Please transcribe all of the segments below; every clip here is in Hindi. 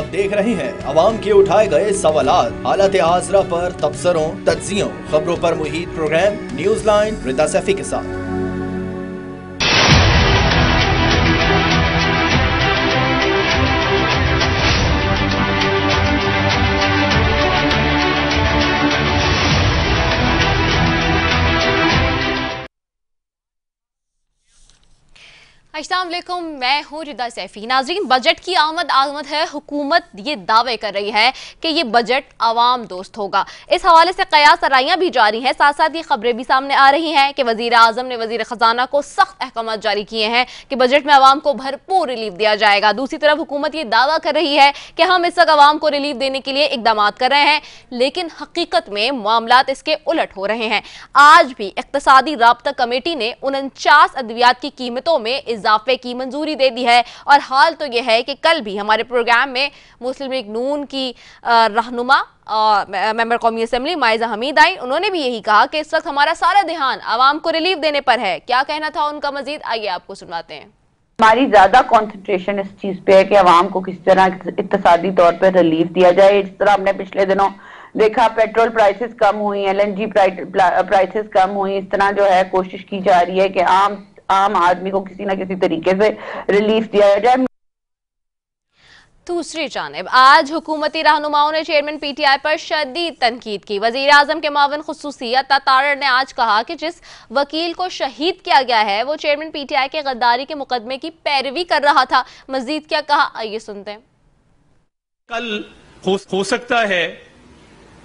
आप देख रहे हैं अवाम के उठाए गए सवालात, हालत हाजरा पर तबसरों, तज्जियों, खबरों पर मुहित प्रोग्राम न्यूज लाइन रिदा सैफी के साथ। अस्सलाम वालेकुम, मैं हूँ रिदा सैफी। नाज़रीन, बजट की आमद है। हुकूमत ये दावे कर रही है कि ये बजट आवाम दोस्त होगा। इस हवाले से कयास आराइयाँ भी जारी हैं। साथ साथ ये खबरें भी सामने आ रही हैं कि वज़ीर आज़म ने वज़ीर ख़जाना को सख्त अहकाम जारी किए हैं कि बजट में आवाम को भरपूर रिलीफ दिया जाएगा। दूसरी तरफ हुकूमत ये दावा कर रही है कि हम इस वक्त आवाम को रिलीफ देने के लिए इकदाम कर रहे हैं, लेकिन हकीकत में मामलात इसके उलट हो रहे हैं। आज भी इक़्तिसादी राब्ता कमेटी ने 49 अद्वियात की कीमतों में इजाफे की मंजूरी दे दी है। और हाल तो यह है कि कल भी हमारे प्रोग्राम में मुस्लिम लीग नून की रहनुमा मेंबर कौमी असेंबली माइजा हमीद आई। उन्होंने भी यही कहा कि इस वक्त हमारा सारा ध्यान आवाम को रिलीफ देने पर है। क्या कहना था उनका, मजीद आइए आपको सुनाते हैं। हमारी ज्यादा कंसंट्रेशन इस चीज पे है कि आवाम को किस तरह इक्तिसादी तौर पर रिलीफ दिया जाए। जिस तरह हमने पिछले दिनों देखा, पेट्रोल प्राइसेस कम हुई, LNG प्राइसेस कम हुई। इस तरह जो है कोशिश की जा रही है कि आम आदमी को किसी ना किसी तरीके से रिलीफ दिया जाए। दूसरी जानिब आज हुकूमती रहनुमाओं ने चेयरमैन PTI पर शदीद तनकीद की। वज़ीर आज़म के मावन खुसूसी अता तारड़ ने आज कहा कि जिस वकील को शहीद किया गया है वो चेयरमैन PTI के गद्दारी के मुकदमे की पैरवी कर रहा था। मजीद क्या कहा, आइए सुनते हैं। कल हो सकता है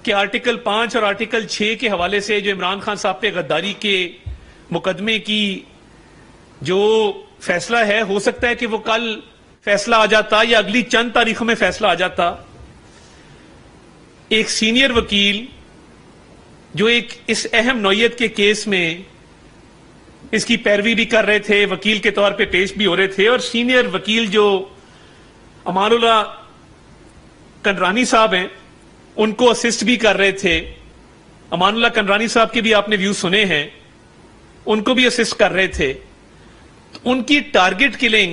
कि आर्टिकल 5 और आर्टिकल 6 के हवाले से जो इमरान खान साहब पे गद्दारी के मुकदमे की जो फैसला है, हो सकता है कि वो कल फैसला आ जाता या अगली चंद तारीखों में फैसला आ जाता। एक सीनियर वकील जो एक इस अहम नौयत के केस में इसकी पैरवी भी कर रहे थे, वकील के तौर पे पेश भी हो रहे थे, और सीनियर वकील जो अमानुल्लाह कंडरानी साहब हैं उनको असिस्ट भी कर रहे थे। अमानुल्लाह कंडरानी साहब के भी आपने व्यू सुने हैं, उनको भी असिस्ट कर रहे थे। उनकी टारगेट किलिंग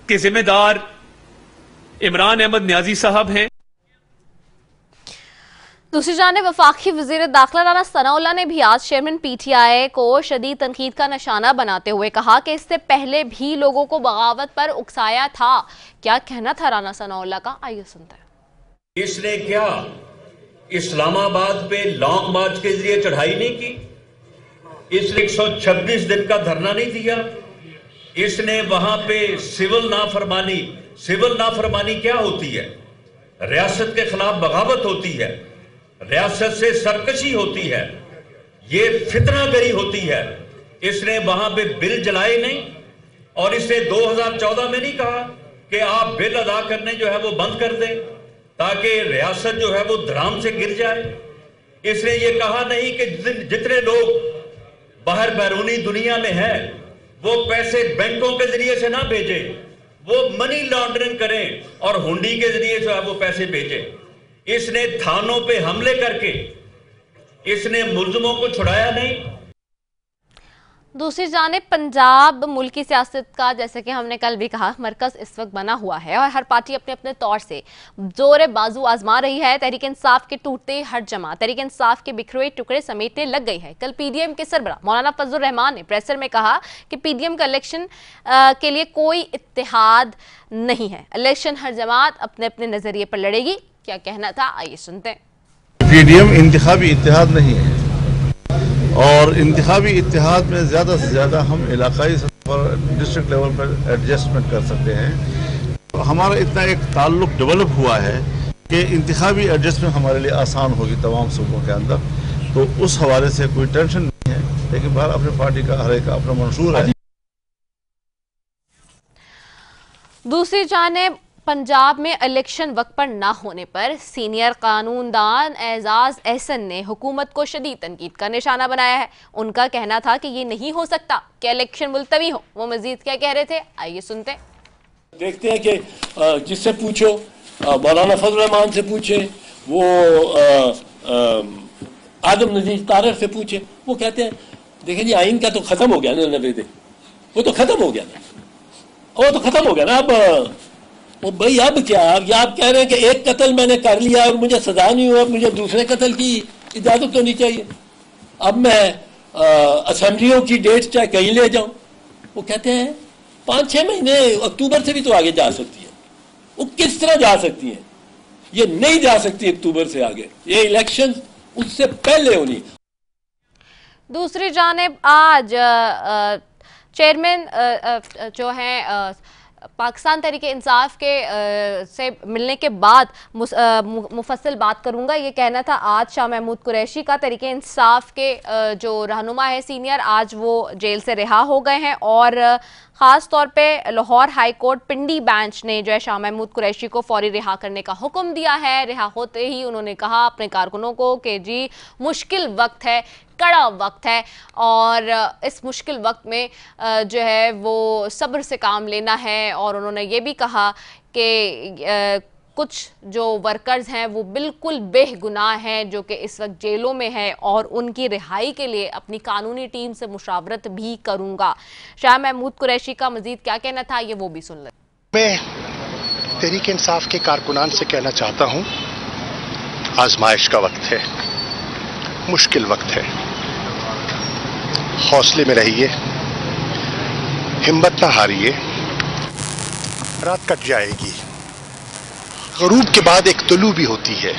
के जिम्मेदार इमरान अहमद न्याजी साहब हैं। दूसरी जानिब वफाकी वज़ीर दाखिला राना सनाउल्लाह ने भी आज चेयरमैन PTI को शदीद तनकीद का निशाना बनाते हुए कहा कि इससे पहले भी लोगों को बगावत पर उकसाया था। क्या कहना था राना सनाउल्लाह का, आइए सुनते हैं। इसने क्या इस्लामाबाद पे लॉन्ग मार्च के जरिए चढ़ाई नहीं की? इसने 126 दिन का धरना नहीं दिया? इसने वहां पे सिविल नाफरमानी क्या होती है? रियासत के खिलाफ बगावत होती है, रियासत से सरकशी होती है, ये फितनागरी होती है। इसने वहां पे बिल जलाए नहीं, और इसने 2014 में नहीं कहा कि आप बिल अदा करने जो है वो बंद कर दें ताकि रियासत जो है वो धराम से गिर जाए। इसने ये कहा नहीं कि जितने लोग बाहर बैरूनी दुनिया में है वो पैसे बैंकों के जरिए से ना भेजें, वो मनी लॉन्ड्रिंग करें और हुंडी के जरिए जो है वो पैसे भेजें। इसने थानों पे हमले करके इसने मुल्जिमों को छुड़ाया नहीं। दूसरी जानिब पंजाब मुल्की सियासत का, जैसे कि हमने कल भी कहा, मरकज इस वक्त बना हुआ है और हर पार्टी अपने अपने तौर से जोर बाजू आजमा रही है। तहरीक इंसाफ के टूटते हर जमा तहरीक इंसाफ के बिखरे टुकड़े समेटने लग गई है। कल PDM के सरबराह मौलाना फजलुर रहमान ने प्रेसर में कहा कि PDM का इलेक्शन के लिए कोई इत्तेहाद नहीं है, इलेक्शन हर जमात अपने अपने नजरिए पर लड़ेगी। क्या कहना था, आइए सुनते हैं। PDM इंतखाबी इत्तेहाद नहीं है, और इंतखाबी इत्तेहाद में ज़्यादा से ज़्यादा हम इलाकाई सतह पर, डिस्ट्रिक्ट लेवल पर एडजस्टमेंट कर सकते हैं। हमारा इतना एक ताल्लुक डेवलप हुआ है कि इंतखाबी एडजस्टमेंट हमारे लिए आसान होगी तमाम सूबों के अंदर, तो उस हवाले से कोई टेंशन नहीं है। लेकिन बाहर अपनी पार्टी का हर एक का अपना मंशूर है। दूसरी जानिब पंजाब में इलेक्शन वक्त पर ना होने पर सीनियर कानूनदान एजाज एहसन ने हुकूमत को शदीद तनकीद का निशाना बनाया है। उनका कहना था कि ये नहीं हो सकता कि इलेक्शन मुलतवी हो। वो मजीद क्या कह रहे थे, आइए सुनते हैं। देखते हैं कि जिससे पूछो, मौलाना फजल रहमान से पूछे, वो आदम नजीर तारक से पूछे, वो कहते हैं देखिए जी आइन का तो खत्म हो गया ना, 90 दिन वो तो खत्म हो गया ना, वो तो खत्म हो गया ना। अब वो भाई अब क्या, अब आप कह रहे हैं कि एक कत्ल मैंने कर लिया और मुझे सजा नहीं हुआ, मुझे दूसरे कत्ल की इजाजत तो नहीं चाहिए। अब मैं असेंबलियों की डेट चाहे कहीं ले जाऊं, वो कहते हैं 5-6 महीने, अक्टूबर से भी तो आगे जा सकती है। वो किस तरह जा सकती है? ये नहीं जा सकती अक्टूबर से आगे, ये इलेक्शन उससे पहले होनी। दूसरी जानिब आज चेयरमैन जो हैं पाकिस्तान तहरीके इंसाफ के से मिलने के बाद मुफस्सिल बात करूंगा। ये कहना था आज शाह महमूद कुरैशी का, तहरीके इंसाफ के जो रहनुमा है सीनियर, आज वो जेल से रिहा हो गए हैं और ख़ास तौर पे लाहौर हाई कोर्ट पिंडी बेंच ने जो है शाह महमूद कुरैशी को फौरी रिहा करने का हुक्म दिया है। रिहा होते ही उन्होंने कहा अपने कारकुनों को कि जी मुश्किल वक्त है, कड़ा वक्त है और इस मुश्किल वक्त में जो है वो सब्र से काम लेना है। और उन्होंने ये भी कहा कि कुछ जो वर्कर्स हैं वो बिल्कुल बेगुनाह हैं जो कि इस वक्त जेलों में है और उनकी रिहाई के लिए अपनी कानूनी टीम से मुशावरत भी करूंगा। शाह महमूद कुरैशी का मजीद क्या कहना था ये वो भी सुन लें। मैं तहरीक इंसाफ के कारकुनान से कहना चाहता हूं, आजमाइश का वक्त है, मुश्किल वक्त है, हौसले में रहिए, हिम्मत ना हारिए। रात कट जाएगी, गरूब के बाद एक तुलू भी होती है,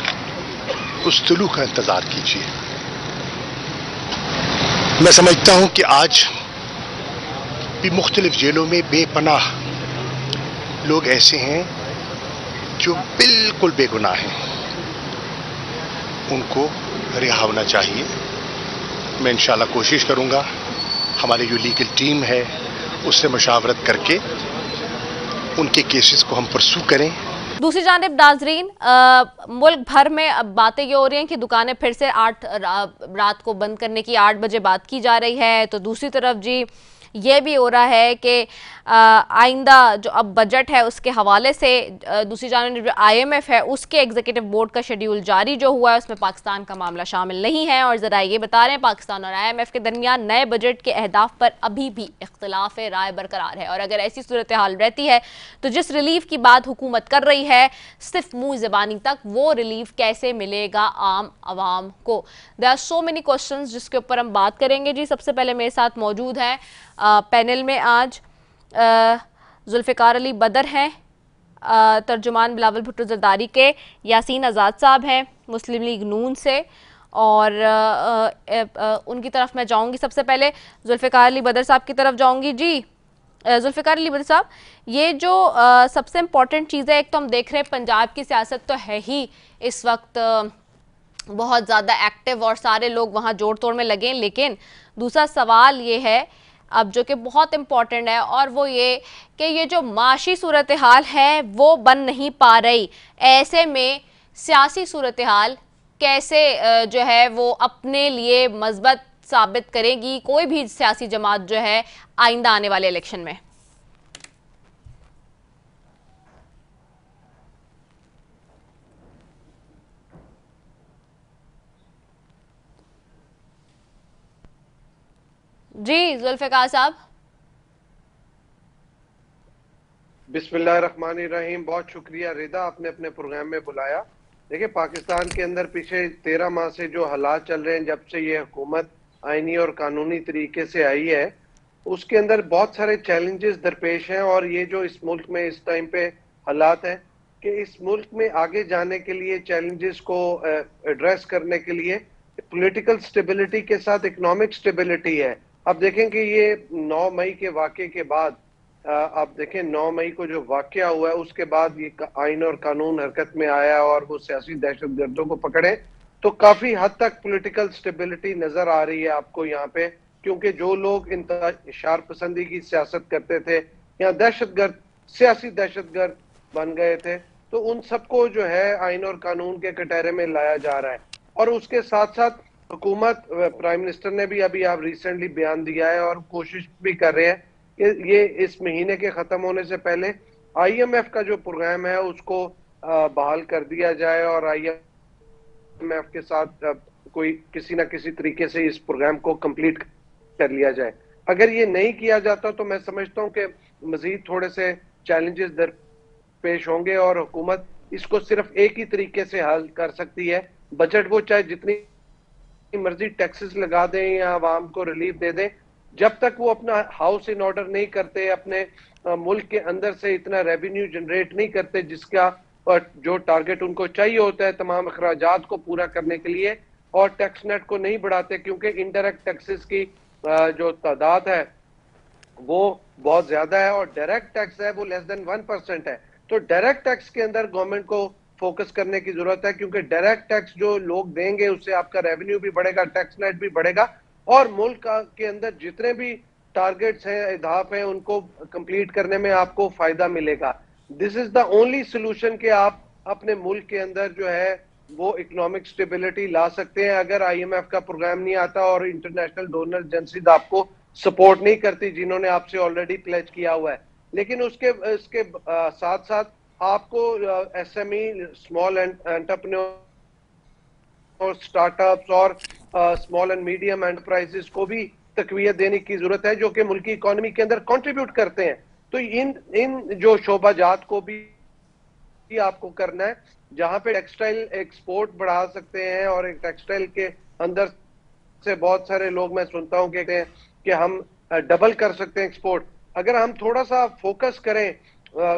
उस तुलू का इंतजार कीजिए। मैं समझता हूं कि आज भी मुख्तलिफ जेलों में बेपनाह लोग ऐसे हैं जो बिल्कुल बेगुनाह हैं, उनको रिहा होना चाहिए। मैं इंशाल्लाह कोशिश करूंगा, हमारी जो लीगल टीम है उससे मशावरत करके उनके केसेस को हम परसू करें। दूसरी जानिब नाज़रीन, मुल्क भर में अब बातें ये हो रही हैं कि दुकानें फिर से रात को बंद करने की 8 बजे बात की जा रही है। तो दूसरी तरफ जी ये भी हो रहा है कि आइंदा जो अब बजट है उसके हवाले से दूसरी जानिब जो IMF है उसके एग्जीक्यूटिव बोर्ड का शेड्यूल जारी जो हुआ है उसमें पाकिस्तान का मामला शामिल नहीं है। और ज़रा ये बता रहे हैं पाकिस्तान और IMF के दरमियान नए बजट के अहदाफ पर अभी भी इख्तिलाफ राय बरकरार है। और अगर ऐसी सूरत हाल रहती है तो जिस रिलीफ की बात हुकूमत कर रही है सिर्फ मुँह ज़बानी तक, वो रिलीफ कैसे मिलेगा आम आवाम को? There are so many question जिसके ऊपर हम बात करेंगे। जी सबसे पहले मेरे साथ मौजूद हैं पैनल में आज जुल्फ़िकार अली बदर हैं, तर्जुमान बिलावल भुट्टो ज़रदारी के यासीन आज़ाद साहब हैं मुस्लिम लीग नून से, और उनकी तरफ मैं जाऊंगी। सबसे पहले जुल्फ़िकार अली बदर साहब की तरफ जाऊंगी। जी जुल्फ़िकार अली बदर साहब, ये जो सबसे इम्पॉर्टेंट चीज़ है, एक तो हम देख रहे हैं पंजाब की सियासत तो है ही इस वक्त बहुत ज़्यादा एक्टिव और सारे लोग वहाँ जोड़ तोड़ में लगे, लेकिन दूसरा सवाल ये है अब जो कि बहुत इम्पॉर्टेंट है और वो ये कि ये जो माशी सूरत हाल है वो बन नहीं पा रही। ऐसे में सियासी सूरत हाल कैसे जो है वो अपने लिए मज़बूत साबित करेगी कोई भी सियासी जमात जो है आइंदा आने वाले इलेक्शन में? जी जुल्फ़िकार साहब। बिस्मिल्लाहिर्रहमानिर्रहीम। बहुत शुक्रिया रिदा, आपने अपने प्रोग्राम में बुलाया। देखिए, पाकिस्तान के अंदर पिछले 13 माह से जो हालात चल रहे हैं, जब से ये हुकूमत आईनी और कानूनी तरीके से आई है, उसके अंदर बहुत सारे चैलेंजेस दरपेश हैं। और ये जो इस मुल्क में इस टाइम पे हालात हैं कि इस मुल्क में आगे जाने के लिए, चैलेंजेस को एड्रेस करने के लिए पॉलिटिकल स्टेबिलिटी के साथ इकोनॉमिक स्टेबिलिटी है। अब देखें कि ये 9 मई के वाक़े के बाद, आप देखें 9 मई को जो वाक़या हुआ है उसके बाद ये आइन और कानून हरकत में आया और वो सियासी दहशतगर्दों को पकड़े, तो काफी हद तक पॉलिटिकल स्टेबिलिटी नजर आ रही है आपको यहाँ पे। क्योंकि जो लोग इंतशार पसंदी की सियासत करते थे या दहशतगर्द, सियासी दहशतगर्द बन गए थे, तो उन सबको जो है आइन और कानून के कटहरे में लाया जा रहा है। और उसके साथ साथ हुकूमत, प्राइम मिनिस्टर ने भी अभी आप रिसेंटली बयान दिया है और कोशिश भी कर रहे हैं कि ये इस महीने के खत्म होने से पहले IMF का जो प्रोग्राम है उसको बहाल कर दिया जाए और IMF के साथ कोई किसी ना किसी तरीके से इस प्रोग्राम को कंप्लीट कर लिया जाए। अगर ये नहीं किया जाता तो मैं समझता हूँ कि मजीद थोड़े से चैलेंजेस पेश होंगे और हुकूमत इसको सिर्फ एक ही तरीके से हल कर सकती है। बजट वो चाहे जितनी मर्जी टैक्सेस लगा दें या आवाम को रिलीफ दे दें, जब तक वो अपना हाउस इन ऑर्डर नहीं करते, अपने मुल्क के अंदर से इतना रेवेन्यू जनरेट नहीं करते जिसका जो टारगेट उनको चाहिए होता है तमाम अखराजात को पूरा करने के लिए, और टैक्स नेट को नहीं बढ़ाते, क्योंकि इनडायरेक्ट टैक्सेस की जो तादाद है वो बहुत ज्यादा है और डायरेक्ट टैक्स है वो लेस देन 1% है। तो डायरेक्ट टैक्स के अंदर गवर्नमेंट को फोकस करने की जरूरत है, क्योंकि डायरेक्ट टैक्स जो लोग देंगे उससे आपका रेवेन्यू भी बढ़ेगा, टैक्स नेट भी बढ़ेगा और मुल्क के अंदर जितने भी टारगेट्स हैं, अहदाफ हैं, उनको कंप्लीट करने में आपको फायदा मिलेगा। This is the only solution कि आप अपने मुल्क के अंदर जो है वो इकोनॉमिक स्टेबिलिटी ला सकते हैं। अगर IMF का प्रोग्राम नहीं आता और इंटरनेशनल डोनर एजेंसीज आपको सपोर्ट नहीं करती, जिन्होंने आपसे ऑलरेडी प्लेज किया हुआ है, लेकिन उसके साथ साथ आपको SME, स्मॉल एंटरप्रेन्योर, स्टार्टअप्स और स्मॉल एंड मीडियम एंटरप्राइजेस को भी तकवीयत देने की जरूरत है, जो कि मुल्क की इकोनॉमी के अंदर कंट्रीब्यूट करते हैं। तो इन जो शोबाजात को भी आपको करना है, जहां पे टेक्सटाइल एक्सपोर्ट बढ़ा सकते हैं और एक टेक्सटाइल के अंदर से बहुत सारे लोग मैं सुनता हूं कहते हैं कि हम डबल कर सकते हैं एक्सपोर्ट। अगर हम थोड़ा सा फोकस करें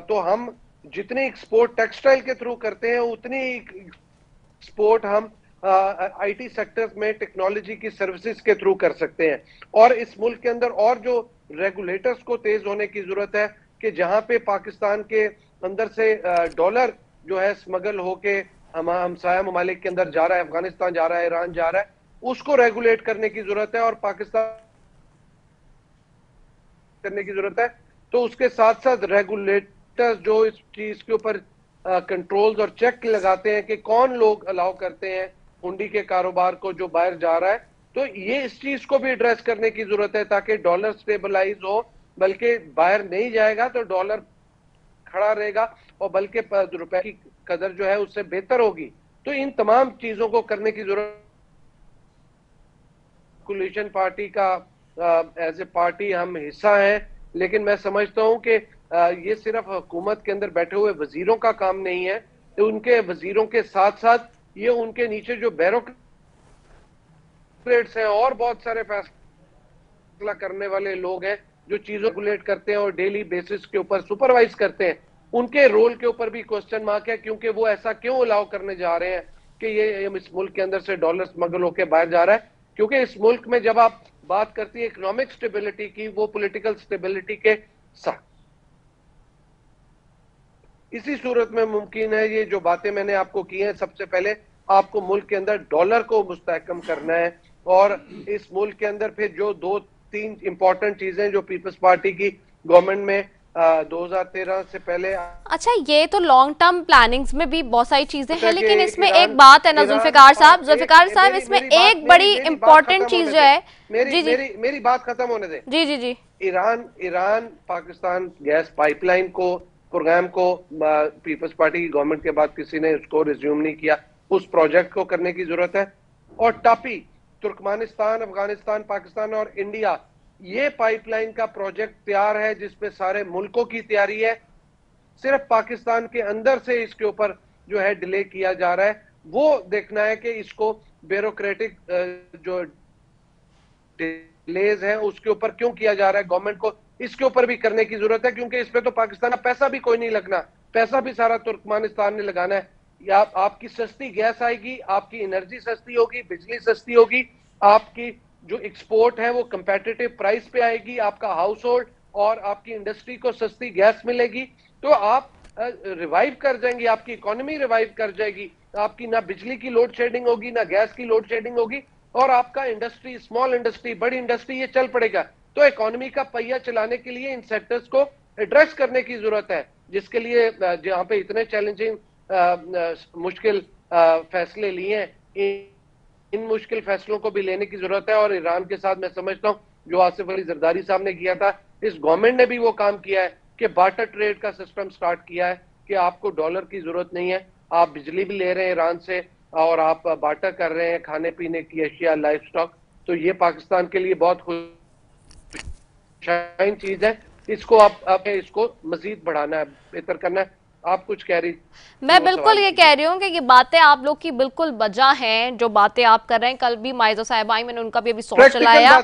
तो हम जितनी एक्सपोर्ट टेक्सटाइल के थ्रू करते हैं उतनी एक्सपोर्ट हम IT सेक्टर में टेक्नोलॉजी की सर्विसेज के थ्रू कर सकते हैं। और इस मुल्क के अंदर और जो रेगुलेटर्स को तेज होने की जरूरत है कि जहां पे पाकिस्तान के अंदर से डॉलर जो है स्मगल होके हमसाया ममालिक के अंदर जा रहा है, अफगानिस्तान जा रहा है, ईरान जा रहा है, उसको रेगुलेट करने की जरूरत है और पाकिस्तान करने की जरूरत है। तो उसके साथ साथ रेगुलेटर्स जो इस चीज के ऊपर कंट्रोल्स और चेक लगाते हैं कि कौन लोग अलाउ करते हैं हुंडी के कारोबार को जो बाहर जा रहा है, तो ये इस चीज को भी एड्रेस करने की जरूरत है ताकि डॉलर स्टेबलाइज हो, बल्कि बाहर नहीं जाएगा तो डॉलर खड़ा रहेगा और बल्कि रुपए की कदर जो है उससे बेहतर होगी। तो इन तमाम चीजों को करने की जरूरत, कोलिशन पार्टी का एज ए पार्टी हम हिस्सा हैं, लेकिन मैं समझता हूं कि ये सिर्फ हुकूमत के अंदर बैठे हुए वजीरों का काम नहीं है, तो उनके वजीरों के साथ साथ ये उनके नीचे जो ब्यूरोक्रेट्स हैं और बहुत सारे फैसला करने वाले लोग हैं जो चीजों रेगुलेट करते हैं और डेली बेसिस के ऊपर सुपरवाइज करते हैं, उनके रोल के ऊपर भी क्वेश्चन मार्क है, क्योंकि वो ऐसा क्यों अलाउ करने जा रहे हैं कि ये इस मुल्क के अंदर से डॉलर स्मगल होकर बाहर जा रहा है। क्योंकि इस मुल्क में जब आप बात करती है इकोनॉमिक स्टेबिलिटी की, वो पॉलिटिकल स्टेबिलिटी के साथ इसी सूरत में मुमकिन है। ये जो बातें मैंने आपको की हैं, सबसे पहले आपको मुल्क के अंदर डॉलर को मुस्तहकम करना है और इस मुल्क के अंदर फिर जो 2-3 इंपॉर्टेंट चीजें जो पीपल्स पार्टी की गवर्नमेंट में 2013 से पहले। अच्छा, ये तो लॉन्ग टर्म प्लानिंग्स में भी बहुत सारी चीजें हैं, लेकिन इसमें एक बात है ना जुल्फिकार साहब, इसमें एक बड़ी इंपॉर्टेंट चीज जो है, मेरी बात खत्म होने दें। जी। ईरान पाकिस्तान गैस पाइपलाइन को प्रोग्राम को पीपल्स पार्टी की गवर्नमेंट के बाद किसी ने उसको रिज्यूम नहीं किया, उस प्रोजेक्ट को करने की जरूरत है। और टापी, तुर्कमेनिस्तान, अफगानिस्तान, पाकिस्तान और इंडिया, ये पाइपलाइन का प्रोजेक्ट तैयार है जिसपे सारे मुल्कों की तैयारी है, सिर्फ पाकिस्तान के अंदर से इसके ऊपर जो है डिले किया जा रहा है। वो देखना है कि इसको ब्यूरोक्रेटिक जो डिलेज है उसके ऊपर क्यों किया जा रहा है। गवर्नमेंट को इसके ऊपर भी करने की जरूरत है, क्योंकि इस पे तो पाकिस्तान का पैसा भी कोई नहीं लगना, पैसा भी सारा तुर्कमेनिस्तान ने लगाना है। या आपकी सस्ती गैस आएगी, आपकी एनर्जी सस्ती होगी, बिजली सस्ती होगी, आपकी जो एक्सपोर्ट है वो कंपेटिटिव प्राइस पे आएगी, आपका हाउस होल्ड और आपकी इंडस्ट्री को सस्ती गैस मिलेगी, तो आप रिवाइव कर जाएंगी, आपकी इकोनॉमी रिवाइव कर जाएगी, आपकी ना बिजली की लोड शेडिंग होगी, ना गैस की लोड शेडिंग होगी, और आपका इंडस्ट्री, स्मॉल इंडस्ट्री, बड़ी इंडस्ट्री, ये चल पड़ेगा। तो इकोनॉमी का पहिया चलाने के लिए इन सेक्टर्स को एड्रेस करने की जरूरत है, जिसके लिए जहां पे इतने चैलेंजिंग मुश्किल फैसले लिए हैं, इन मुश्किल फैसलों को भी लेने की जरूरत है। और ईरान के साथ मैं समझता हूं जो आसिफ अली जरदारी साहब ने किया था, इस गवर्नमेंट ने भी वो काम किया है कि बार्टर ट्रेड का सिस्टम स्टार्ट किया है कि आपको डॉलर की जरूरत नहीं है, आप बिजली भी ले रहे हैं ईरान से और आप बार्टर कर रहे हैं खाने पीने की अशिया, लाइफ स्टॉक, तो ये पाकिस्तान के लिए बहुत खुशहाल चीज है। इसको आप इसको मजीद बढ़ाना है, बेहतर करना है। आप कुछ कह रही? मैं बिल्कुल ये कह रही हूँ कि ये बातें आप लोग की बिल्कुल बजा हैं, जो बातें आप कर रहे हैं। कल भी माइजा साहिबा आई, मैंने उनका भी अभी सॉन्ग चलाया,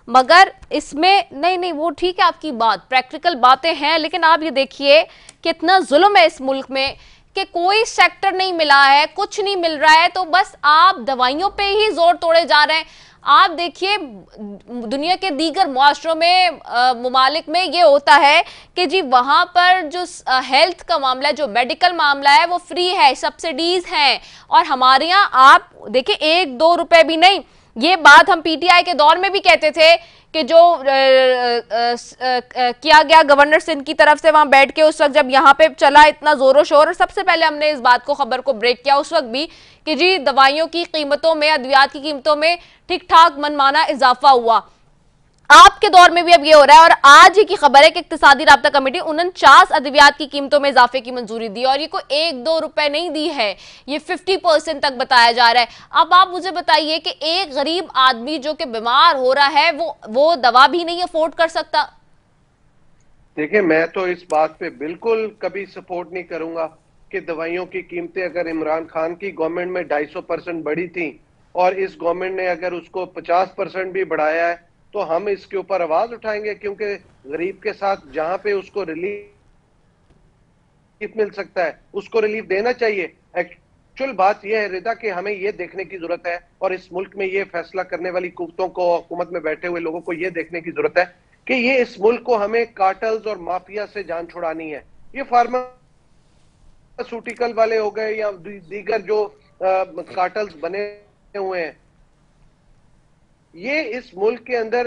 मगर इसमें नहीं वो ठीक है आपकी बात, प्रैक्टिकल बातें हैं, लेकिन आप ये देखिए कितना जुल्म है इस मुल्क में कि कोई सेक्टर नहीं मिला है, कुछ नहीं मिल रहा है, तो बस आप दवाइयों पे ही जोर तोड़े जा रहे हैं। आप देखिए दुनिया के दीगर मुआशरों में, मुमालिक में ये होता है कि जी वहाँ पर जो हेल्थ का मामला है, जो मेडिकल मामला है, वो फ्री है, सब्सिडीज हैं, और हमारे यहाँ आप देखिए 1-2 रुपए भी नहीं। ये बात हम पीटीआई के दौर में भी कहते थे कि जो किया गया गवर्नर सिंध की तरफ से वहां बैठ के, उस वक्त जब यहाँ पे चला इतना जोरों शोर, और सबसे पहले हमने इस बात को, खबर को ब्रेक किया उस वक्त भी, कि जी दवाइयों की कीमतों में, अद्वियात की कीमतों में ठीक ठाक मनमाना इजाफा हुआ। आपके दौर में भी अब ये हो रहा है, और आज ही की खबर है कि इक्तिसादी राब्ता कमेटी 49 अद्वियात की कीमतों में इजाफे की मंजूरी दी, और ये कोई 1-2 रुपए नहीं दी है, ये 50% तक बताया जा रहा है। अब आप मुझे बताइए कि एक गरीब आदमी जो कि बीमार हो रहा है, वो दवा भी नहीं अफोर्ड कर सकता। देखिए, मैं तो इस बात पे बिल्कुल कभी सपोर्ट नहीं करूंगा कि दवाइयों की कीमतें अगर इमरान खान की गवर्नमेंट में 250% बढ़ी थी और इस गवर्नमेंट ने अगर उसको 50% भी बढ़ाया है, तो हम इसके ऊपर आवाज उठाएंगे, क्योंकि गरीब के साथ जहां पे उसको रिलीफ मिल सकता है उसको रिलीफ देना चाहिए। एक्चुअल बात यह है रिदा कि हमें यह देखने की जरूरत है, और इस मुल्क में यह फैसला करने वाली कुव्वतों को, हुकूमत में बैठे हुए लोगों को यह देखने की जरूरत है कि ये इस मुल्क को, हमें कार्टल्स और माफिया से जान छुड़ानी है। ये फार्मास्यूटिकल वाले हो गए या दीगर जो कार्टल्स बने हुए हैं, ये इस मुल्क के अंदर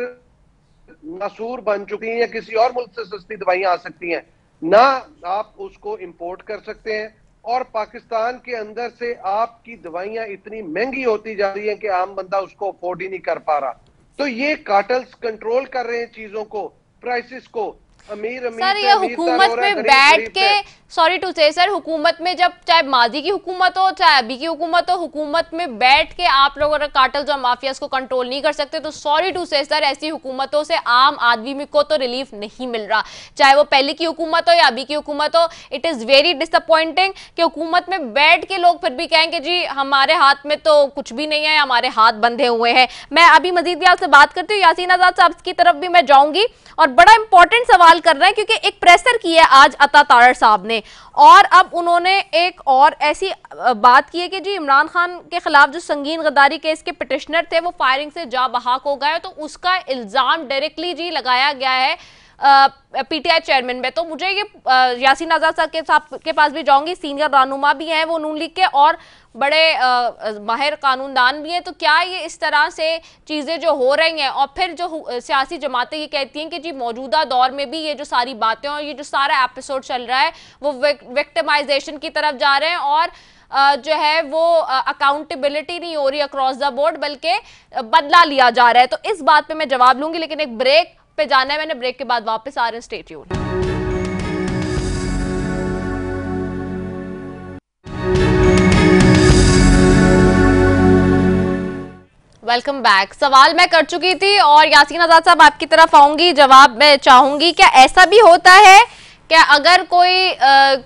नासूर बन चुकी हैं, या किसी और मुल्क से सस्ती दवाइयां आ सकती हैं ना, आप उसको इंपोर्ट कर सकते हैं, और पाकिस्तान के अंदर से आपकी दवाइयां इतनी महंगी होती जा रही हैं कि आम बंदा उसको अफोर्ड ही नहीं कर पा रहा। तो ये कार्टल्स कंट्रोल कर रहे हैं चीजों को, प्राइसेस को। अमीर सर ये हुकूमत में बैठ के, सॉरी टू से सर, हुकूमत में जब चाहे माजी की हुकूमत हो चाहे अभी की हुकूमत हो, हुकूमत में बैठ के आप लोग अगर कार्टल्स और माफियाज को कंट्रोल नहीं कर सकते, तो सॉरी टू से सर ऐसी हुकूमतों से आम आदमी को तो रिलीफ नहीं मिल रहा, चाहे वो पहले की हुकूमत हो या अभी की हुकूमत हो। इट इज वेरी डिसअपॉइंटिंग कि हुकूमत में बैठ के लोग फिर भी कहेंगे जी हमारे हाथ में तो कुछ भी नहीं है, हमारे हाथ बंधे हुए हैं। मैं अभी मजीद भी आपसे बात करती हूँ, यासीन आजाद साहब की तरफ भी मैं जाऊंगी, और बड़ा इंपॉर्टेंट सवाल कर रहे हैं क्योंकि एक प्रेसर की है आज अता तारड़ साहब ने, और अब उन्होंने एक और ऐसी बात की है कि जी इमरान खान के खिलाफ जो संगीन गद्दारी केस के पिटिशनर थे वो फायरिंग से जा बहाक हो गए, तो उसका इल्जाम डायरेक्टली जी लगाया गया है पीटीआई चेयरमैन में। तो मुझे ये यासीन आजाद साहब के पास भी जाऊंगी, सीनियर रहनुमा भी हैं वो नून लीग के और बड़े माहिर कानूनदान भी हैं, तो क्या ये इस तरह से चीज़ें जो हो रही हैं, और फिर जो सियासी जमातें ये कहती हैं कि जी मौजूदा दौर में भी ये जो सारी बातें और ये जो सारा एपिसोड चल रहा है वो विक्टिमाइजेशन की तरफ जा रहे हैं, और जो है वो अकाउंटेबिलिटी नहीं हो रही अक्रॉस द बोर्ड, बल्कि बदला लिया जा रहा है। तो इस बात पे मैं जवाब लूंगी, लेकिन एक ब्रेक पे जाना है मैंने, ब्रेक के बाद वापस आ रहे हैं, स्टे ट्यून्ड। Welcome back. सवाल मैं कर चुकी थी और यासीन आजाद साहब आपकी तरफ आऊंगी, जवाब मैं चाहूंगी। क्या ऐसा भी होता है क्या अगर कोई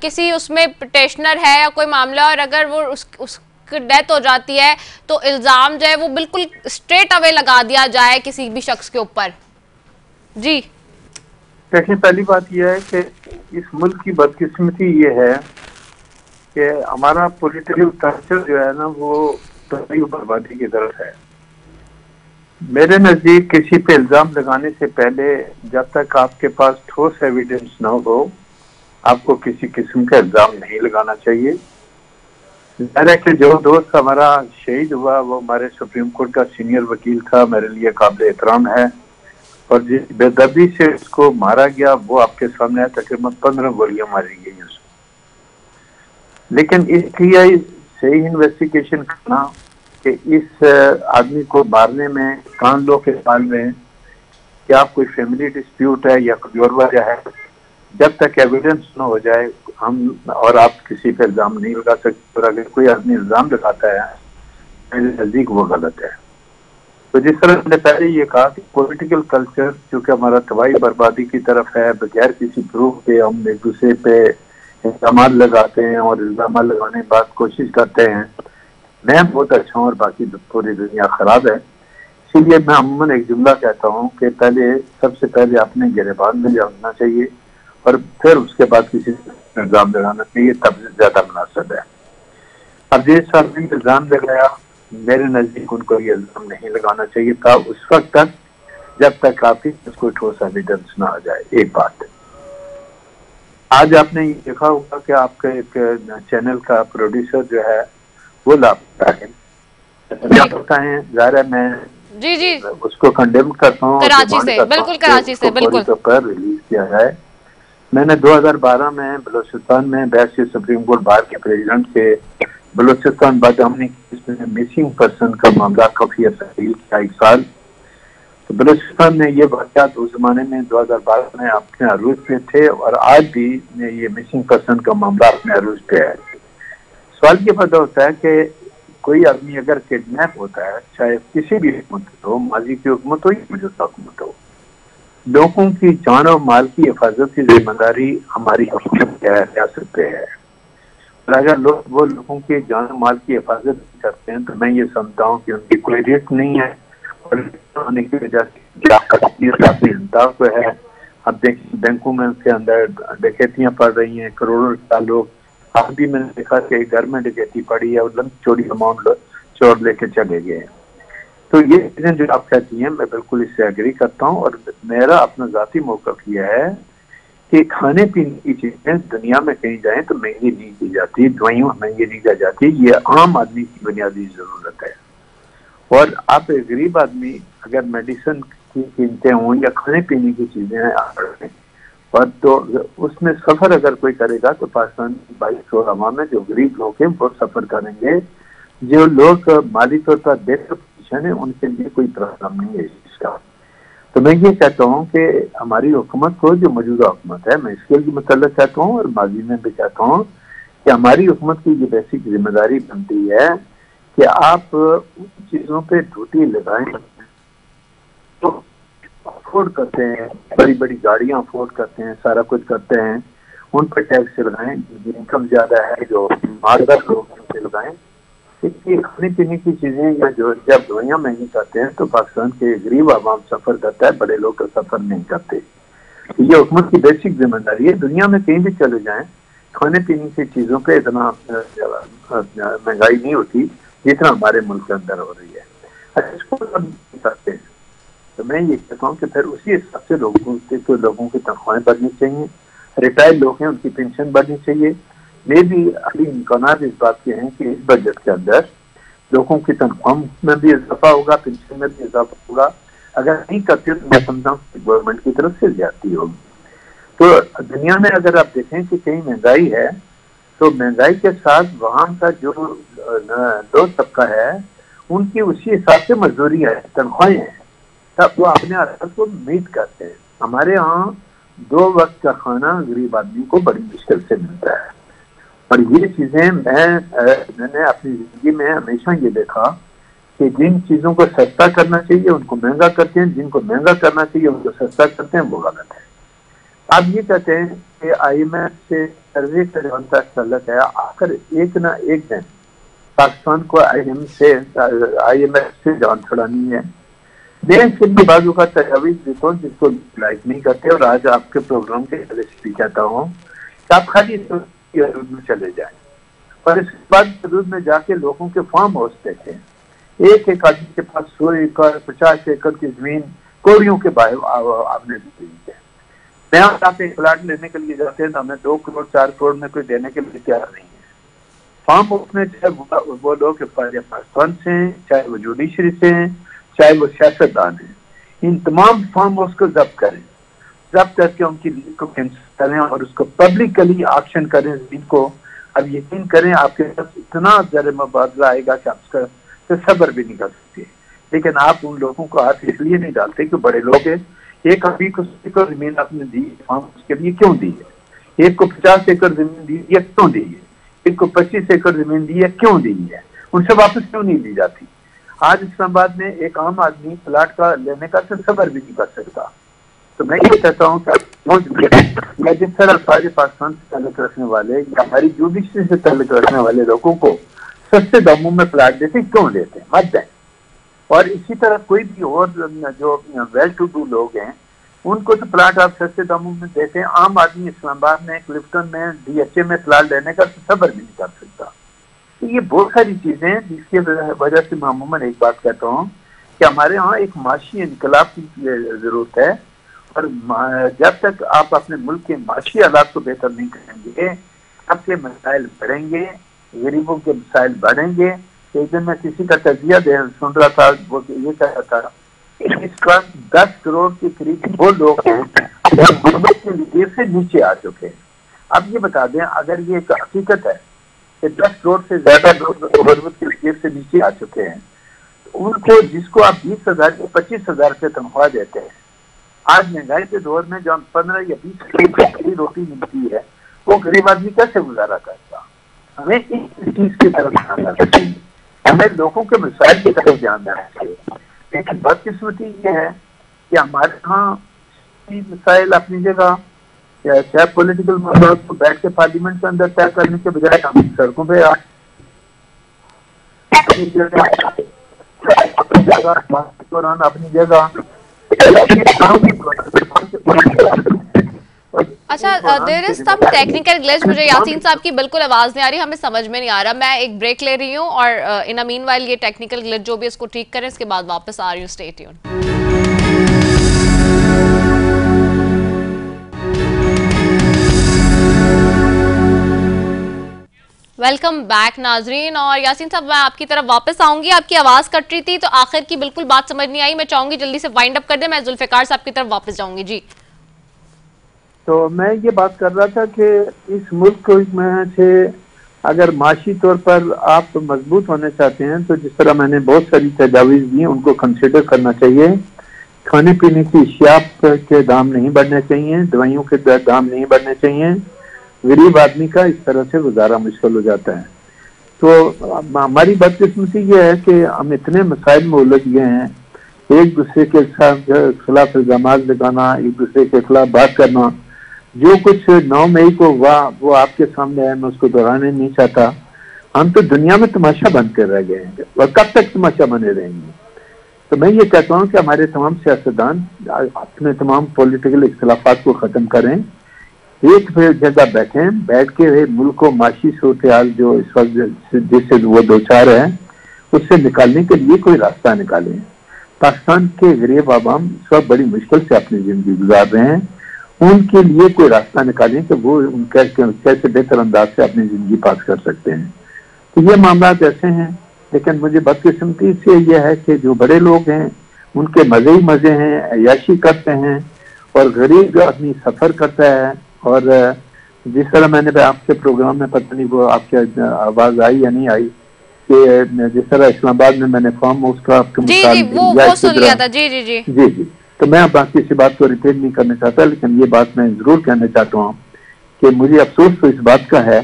किसी उसमें पिटिशनर है या कोई मामला, और अगर वो उसकी डेथ हो जाती है तो इल्जाम जो है वो बिल्कुल स्ट्रेट अवे लगा दिया जाए किसी भी शख्स के ऊपर? जी देखिए, पहली बात यह है कि इस मुल्क की बदकिस्मती ये है कि हमारा पॉलिटिकल कल्चर जो है ना वो तबाही बर्बादी की तरफ है। मेरे नजदीक किसी पे इल्जाम लगाने से पहले जब तक आपके पास ठोस एविडेंस ना हो, आपको किसी किस्म का इल्जाम नहीं लगाना चाहिए। जाहिर है कि जो दोस्त हमारा शहीद हुआ वो हमारे सुप्रीम कोर्ट का सीनियर वकील था, मेरे लिए काबिल एहतराम है, और जिस बेदर्दी से उसको मारा गया वो आपके सामने है, तकरीबन 15 गोलियां मारी गई उसको। लेकिन इसलिए सही इन्वेस्टिगेशन करना कि इस आदमी को मारने में कान लो के साल में क्या कोई फैमिली डिस्प्यूट है या कोई और वजह है, जब तक एविडेंस न हो जाए हम और आप किसी पे इल्जाम नहीं लगा सकते। और अगर कोई आदमी इल्जाम लगाता है मेरे नजदीक वो गलत है। तो जिस तरह मैंने पहले ये कहा कि पॉलिटिकल कल्चर चूँकि हमारा तबाही बर्बादी की तरफ है, बगैर किसी प्रूफ के हम एक दूसरे पे इल्जाम लगाते हैं और इल्जाम लगाने की बात कोशिश करते हैं मैं बहुत अच्छा हूँ और बाकी पूरी दुनिया खराब है। इसीलिए मैं अमूमन एक जुमला कहता हूँ कि सबसे पहले अपने गिरबान में जाना चाहिए और फिर उसके बाद किसी इल्जाम लगाना चाहिए, तब ज्यादा मुनासिब है। अब जिस साहब ने इल्जाम लगाया, मेरे नजदीक उनको ये इल्जाम नहीं लगाना चाहिए था उस वक्त तक जब तक काफी कोई ठोस एविडेंस ना आ जाए। एक बात, आज आपने ये देखा होगा कि आपका एक चैनल का प्रोड्यूसर जो है वो लापता है, क्या पता है, ज़ाहिर है मैं जी उसको कंडेम करता हूँ, कराची से, बिल्कुल कराची से, बिल्कुल पर रिलीज किया जाए। मैंने 2012 में बलोचिस्तान में बहस सुप्रीम कोर्ट बार के प्रेसिडेंट से बलोचिस्तान बदअमनी केस में मिसिंग पर्सन का मामला काफी अपील किया 1 साल। तो बलोचिस्तान में ये वाक़यात उस जमाने में 2012 में अपने अरूज पे थे और आज भी ये मिसिंग पर्सन का मामला अपने अरूज पे है। सवाल ये पैदा होता है कि कोई आदमी अगर किडनैप होता है, चाहे किसी भी हुकूमत हो, माजी की हुकूमत हो या मौजूदा हुकूमत हो, लोगों की जान और माल की हिफाजत की जिम्मेदारी हमारी हुकूमत है, रियासत पे है। और अगर वो लोगों के जान और माल की हिफाजत करते हैं तो मैं ये समझता हूँ कि उनकी कोई रिस्क नहीं है और होने की वजह से इंसाफ तो है। अब देखिए बैंकों में उसके अंदर डकैतियां पड़ रही हैं, करोड़ों का लोग, आज भी मैंने देखा कि घर में डकैती पड़ी है और लंबी चोरी अमाउंट चोर लेके चले गए। तो ये चीजें जो आप कहती हैं मैं बिल्कुल इससे एग्री करता हूँ और मेरा अपना जाती मौक़िफ़ यह है कि खाने पीने की चीजें दुनिया में कहीं जाएं तो महंगी नहीं की जाती, दवाइयाँ महंगी नहीं की जाती, ये आम आदमी की बुनियादी जरूरत है। और आप एक गरीब आदमी अगर मेडिसिन की कीमतें हों या खाने पीने की चीजें हैं और तो उसमें सफर अगर कोई करेगा तो पाकिस्तान की 22 करोड़ आवाम में जो गरीब लोग हैं वो सफर करेंगे। जो लोग माली तौर पर बेहतर पोजिशन है उनके लिए कोई प्रॉब्लम नहीं है इसका। तो मैं ये कहता हूँ कि हमारी हुकूमत को, जो मौजूदा हुकूमत है, मैं इसके लिए मुतल्लिक़ कहता हूँ और माजी में भी कहता हूँ कि हमारी हुकूमत की ये बेसिक जिम्मेदारी बनती है कि आप उन चीज़ों पर ड्यूटी लगाएं तो अफोर्ड करते हैं, बड़ी बड़ी गाड़ियां अफोर्ड करते हैं, सारा कुछ करते हैं, उन पर टैक्स लगाएं। जो इनकम ज्यादा है, जो मालदार लोग हैं, उन पर लगाएं। इसलिए खाने पीने की चीजें या जो जब दवाइयाँ महंगी करते हैं तो पाकिस्तान के गरीब आवाम सफर करता है, बड़े लोग का सफर नहीं करते। ये हुकूमत की बेसिक जिम्मेदारी है। दुनिया में कहीं भी चले जाएं, खाने पीने की चीजों पे इतना महंगाई नहीं होती जितना हमारे मुल्क के अंदर हो रही है। इसको करते हैं तो मैं ये कहता हूँ कि फिर उसी हिसाब से लोगों की तनख्वाहें बढ़नी चाहिए, रिटायर्ड लोग हैं उनकी पेंशन बढ़नी चाहिए। मे भी अभी इम्कान इस बात के हैं कि इस बजट के अंदर लोगों की तनख्वाह में भी इजाफा होगा, पेंशन में भी इजाफा होगा। अगर नहीं करते तो मैं समझता हूँ गवर्नमेंट की तरफ से ज्यादती होगी। तो दुनिया में अगर आप देखें कि कहीं महंगाई है तो महंगाई के साथ वहाँ का जो दो तबका है उनकी उसी हिसाब से मजदूरी है, तनख्वाहें हैं, तब वो अपने अरब को मीट करते हैं। हमारे यहाँ 2 वक्त का खाना गरीब आदमी को बड़ी मुश्किल से मिलता है और ये चीजें मैंने अपनी जिंदगी में हमेशा ये देखा कि जिन चीजों को सस्ता करना चाहिए उनको महंगा करते हैं, जिनको महंगा करना चाहिए उनको सस्ता करते हैं, वो गलत है। आप ये कहते हैं कि IMF से सर्वे का जो तल्लुक है, आखिर एक ना एक दिन पाकिस्तान को IMF से जान छुड़ानी है। देश के बाजू का तजावीज देता हूँ जिसको लाइक नहीं करते और आज आपके प्रोग्राम के भी कहता हूँ कि आप खाली हदूद में चले जाएं और इसके बाद हदूद में जाके लोगों के फार्म हाउस देखें। एक आदमी के पास 100 एकड़ 50 एकड़ की जमीन कोड़ियों के बाहर आपने दी है। मैं आप एक प्लाट लेने के लिए जाते हैं तो हमें 2 करोड़ 4 करोड़ में कोई देने के लिए तैयार नहीं है। फार्म हाउस में चाहे वो लोग पाकिस्तान से हैं, चाहे वो जुडिशरी से हैं, चाहे वो सियासतदान है, इन तमाम फार्म हाउस को जब्त करें, जब्त करके उनकी लीज को कैंसिल करें और उसको पब्लिकली ऑक्शन करें जमीन को। अब यकीन करें आपके पास इतना ज़र मुबादला आएगा कि आप उसका तसव्वुर भी नहीं कर सकते। लेकिन आप उन लोगों को हाथ इसलिए नहीं डालते कि बड़े लोग हैं। एक आदमी को 100 एकड़ जमीन आपने दी फार्म हाउस के लिए क्यों दी है? एक को 50 एकड़ जमीन दी है क्यों दी है? एक को 25 एकड़ जमीन दी है क्यों दी है? उनसे वापस क्यों नहीं दी जाती? आज इस्लामाबाद में एक आम आदमी प्लाट का लेने का तसव्वुर भी नहीं कर सकता। तो मैं ये कहता हूँ कि या जिस तरह सारे पाकिस्तान से ताल्लुक रखने वाले या हमारी जुडिशरी से ताल्लुक रखने वाले लोगों को सस्ते दामों में प्लाट देते क्यों लेते हैं, मत दें। और इसी तरह कोई भी और जो वेल टू डू लोग हैं उनको तो प्लाट आप सस्ते दामों में देते हैं। आम आदमी इस्लामाबाद में, क्लिफ्टन में, DHA में प्लाट लेने का सब्र भी नहीं कर सकता। तो ये बहुत सारी चीजें हैं जिसकी वजह से मैं अमूमन एक बात कहता हूँ कि हमारे यहाँ एक माशी इनकलाब की जरूरत है। और जब तक आप अपने मुल्क के माशी हालात को बेहतर नहीं करेंगे, आपके मसाइल बढ़ेंगे, गरीबों के मसाइल बढ़ेंगे। एक दिन मैं किसी का तजिया सुन रहा था, वो ये कह रहा था इस वक्त 10 करोड़ के करीब वो लोग हैं जो गुर्बत के लिए से नीचे आ चुके हैं। अब ये बता दें, अगर ये एक हकीकत है कि 10 करोड़ से ज्यादा लोग गुर्बत के लिए से नीचे आ चुके हैं, तो उनको जिसको आप 20,000 या 25,000 रुपये तनख्वाह देते हैं, आज महंगाई के दौर में जब 15 या 20 की रोटी मिलती है, वो गरीब आदमी कैसे गुजारा करता। हमें इस चीज की तरफ ध्यान देना चाहिए, हमें लोगों के मसाइल की तरफ ध्यान देना चाहिए। लेकिन बदकिस्मती ये है कि हमारे यहाँ मसाइल अपनी जगह या चाहे पॉलिटिकल मसला को बैठ के पार्लियामेंट के अंदर तय करने के बजाय हम सड़कों पे अपनी जगह अच्छा, there is some technical glitch. मुझे यासीन साहब की बिल्कुल आवाज नहीं आ रही, हमें समझ में नहीं आ रहा। मैं एक ब्रेक ले रही हूँ और इन अ मीनवाइल ये टेक्निकल ग्लिच जो भी इसको ठीक करें, इसके बाद वापस आ रही हूँ। Stay tune. वेलकम बैक नाजरीन। और यासीन साहब, मैं आपकी तरफ वापस आऊंगी। आपकी आवाज कट रही थी तो आखिर की बिल्कुल बात समझ नहीं आई। मैं चाहूंगी जल्दी से वाइंड अप कर दे। मैं जुल्फिकार साहब की तरफ वापस जाऊंगी। जी, तो मैं ये बात कर रहा था कि इस मुल्क में से अगर माशी तौर पर आप मजबूत होने चाहते हैं तो जिस तरह मैंने बहुत सारी तजावीज़ दी उनको कंसिडर करना चाहिए। खाने पीने की अशिया के दाम नहीं बढ़ने चाहिए, दवाइयों के दाम नहीं बढ़ने चाहिए। गरीब आदमी का इस तरह से गुजारा मुश्किल हो जाता है। तो हमारी बदकिस्मती ये है कि हम इतने मसाइल में उलझ गए हैं, एक दूसरे के साथ खिलाफ इल्जाम लगाना, एक दूसरे के खिलाफ बात करना। जो कुछ 9 मई को हुआ वो आपके सामने है, मैं उसको दोहराने नहीं चाहता। हम तो दुनिया में तमाशा बन कर रह गए हैं और कब तक तमाशा बने रहेंगे। तो मैं ये कहता हूँ कि हमारे तमाम सियासतदान अपने तमाम पॉलिटिकल इख्तिलाफात को ख़त्म करें, एक जगह बैठें, बैठ के मुल्क को माशी सूरत हाल जो इस वक्त जिससे वो दो चार है उससे निकालने के लिए कोई रास्ता निकालें। पाकिस्तान के गरीब आवाम इस वक्त बड़ी मुश्किल से अपनी जिंदगी गुजार रहे हैं, उनके लिए कोई रास्ता निकालें कि वो कैसे बेहतर अंदाज से अपनी जिंदगी पास कर सकते हैं। तो ये मामला ऐसे हैं। लेकिन मुझे बदकिस्मती से यह है कि जो बड़े लोग हैं उनके मजे ही मजे हैं, अय्याशी करते हैं और गरीब आदमी सफर करता है। और जिस तरह मैंने आपके प्रोग्राम में, पता नहीं वो आपके आवाज आई या नहीं आई, कि जिस तरह इस्लामाबाद में मैंने फार्म हाउस का आपको वो सुन लिया था। जी जी जी जी जी। तो मैं अब किसी बात को रिपीट नहीं करना चाहता, लेकिन ये बात मैं जरूर कहना चाहता हूँ कि मुझे अफसोस तो इस बात का है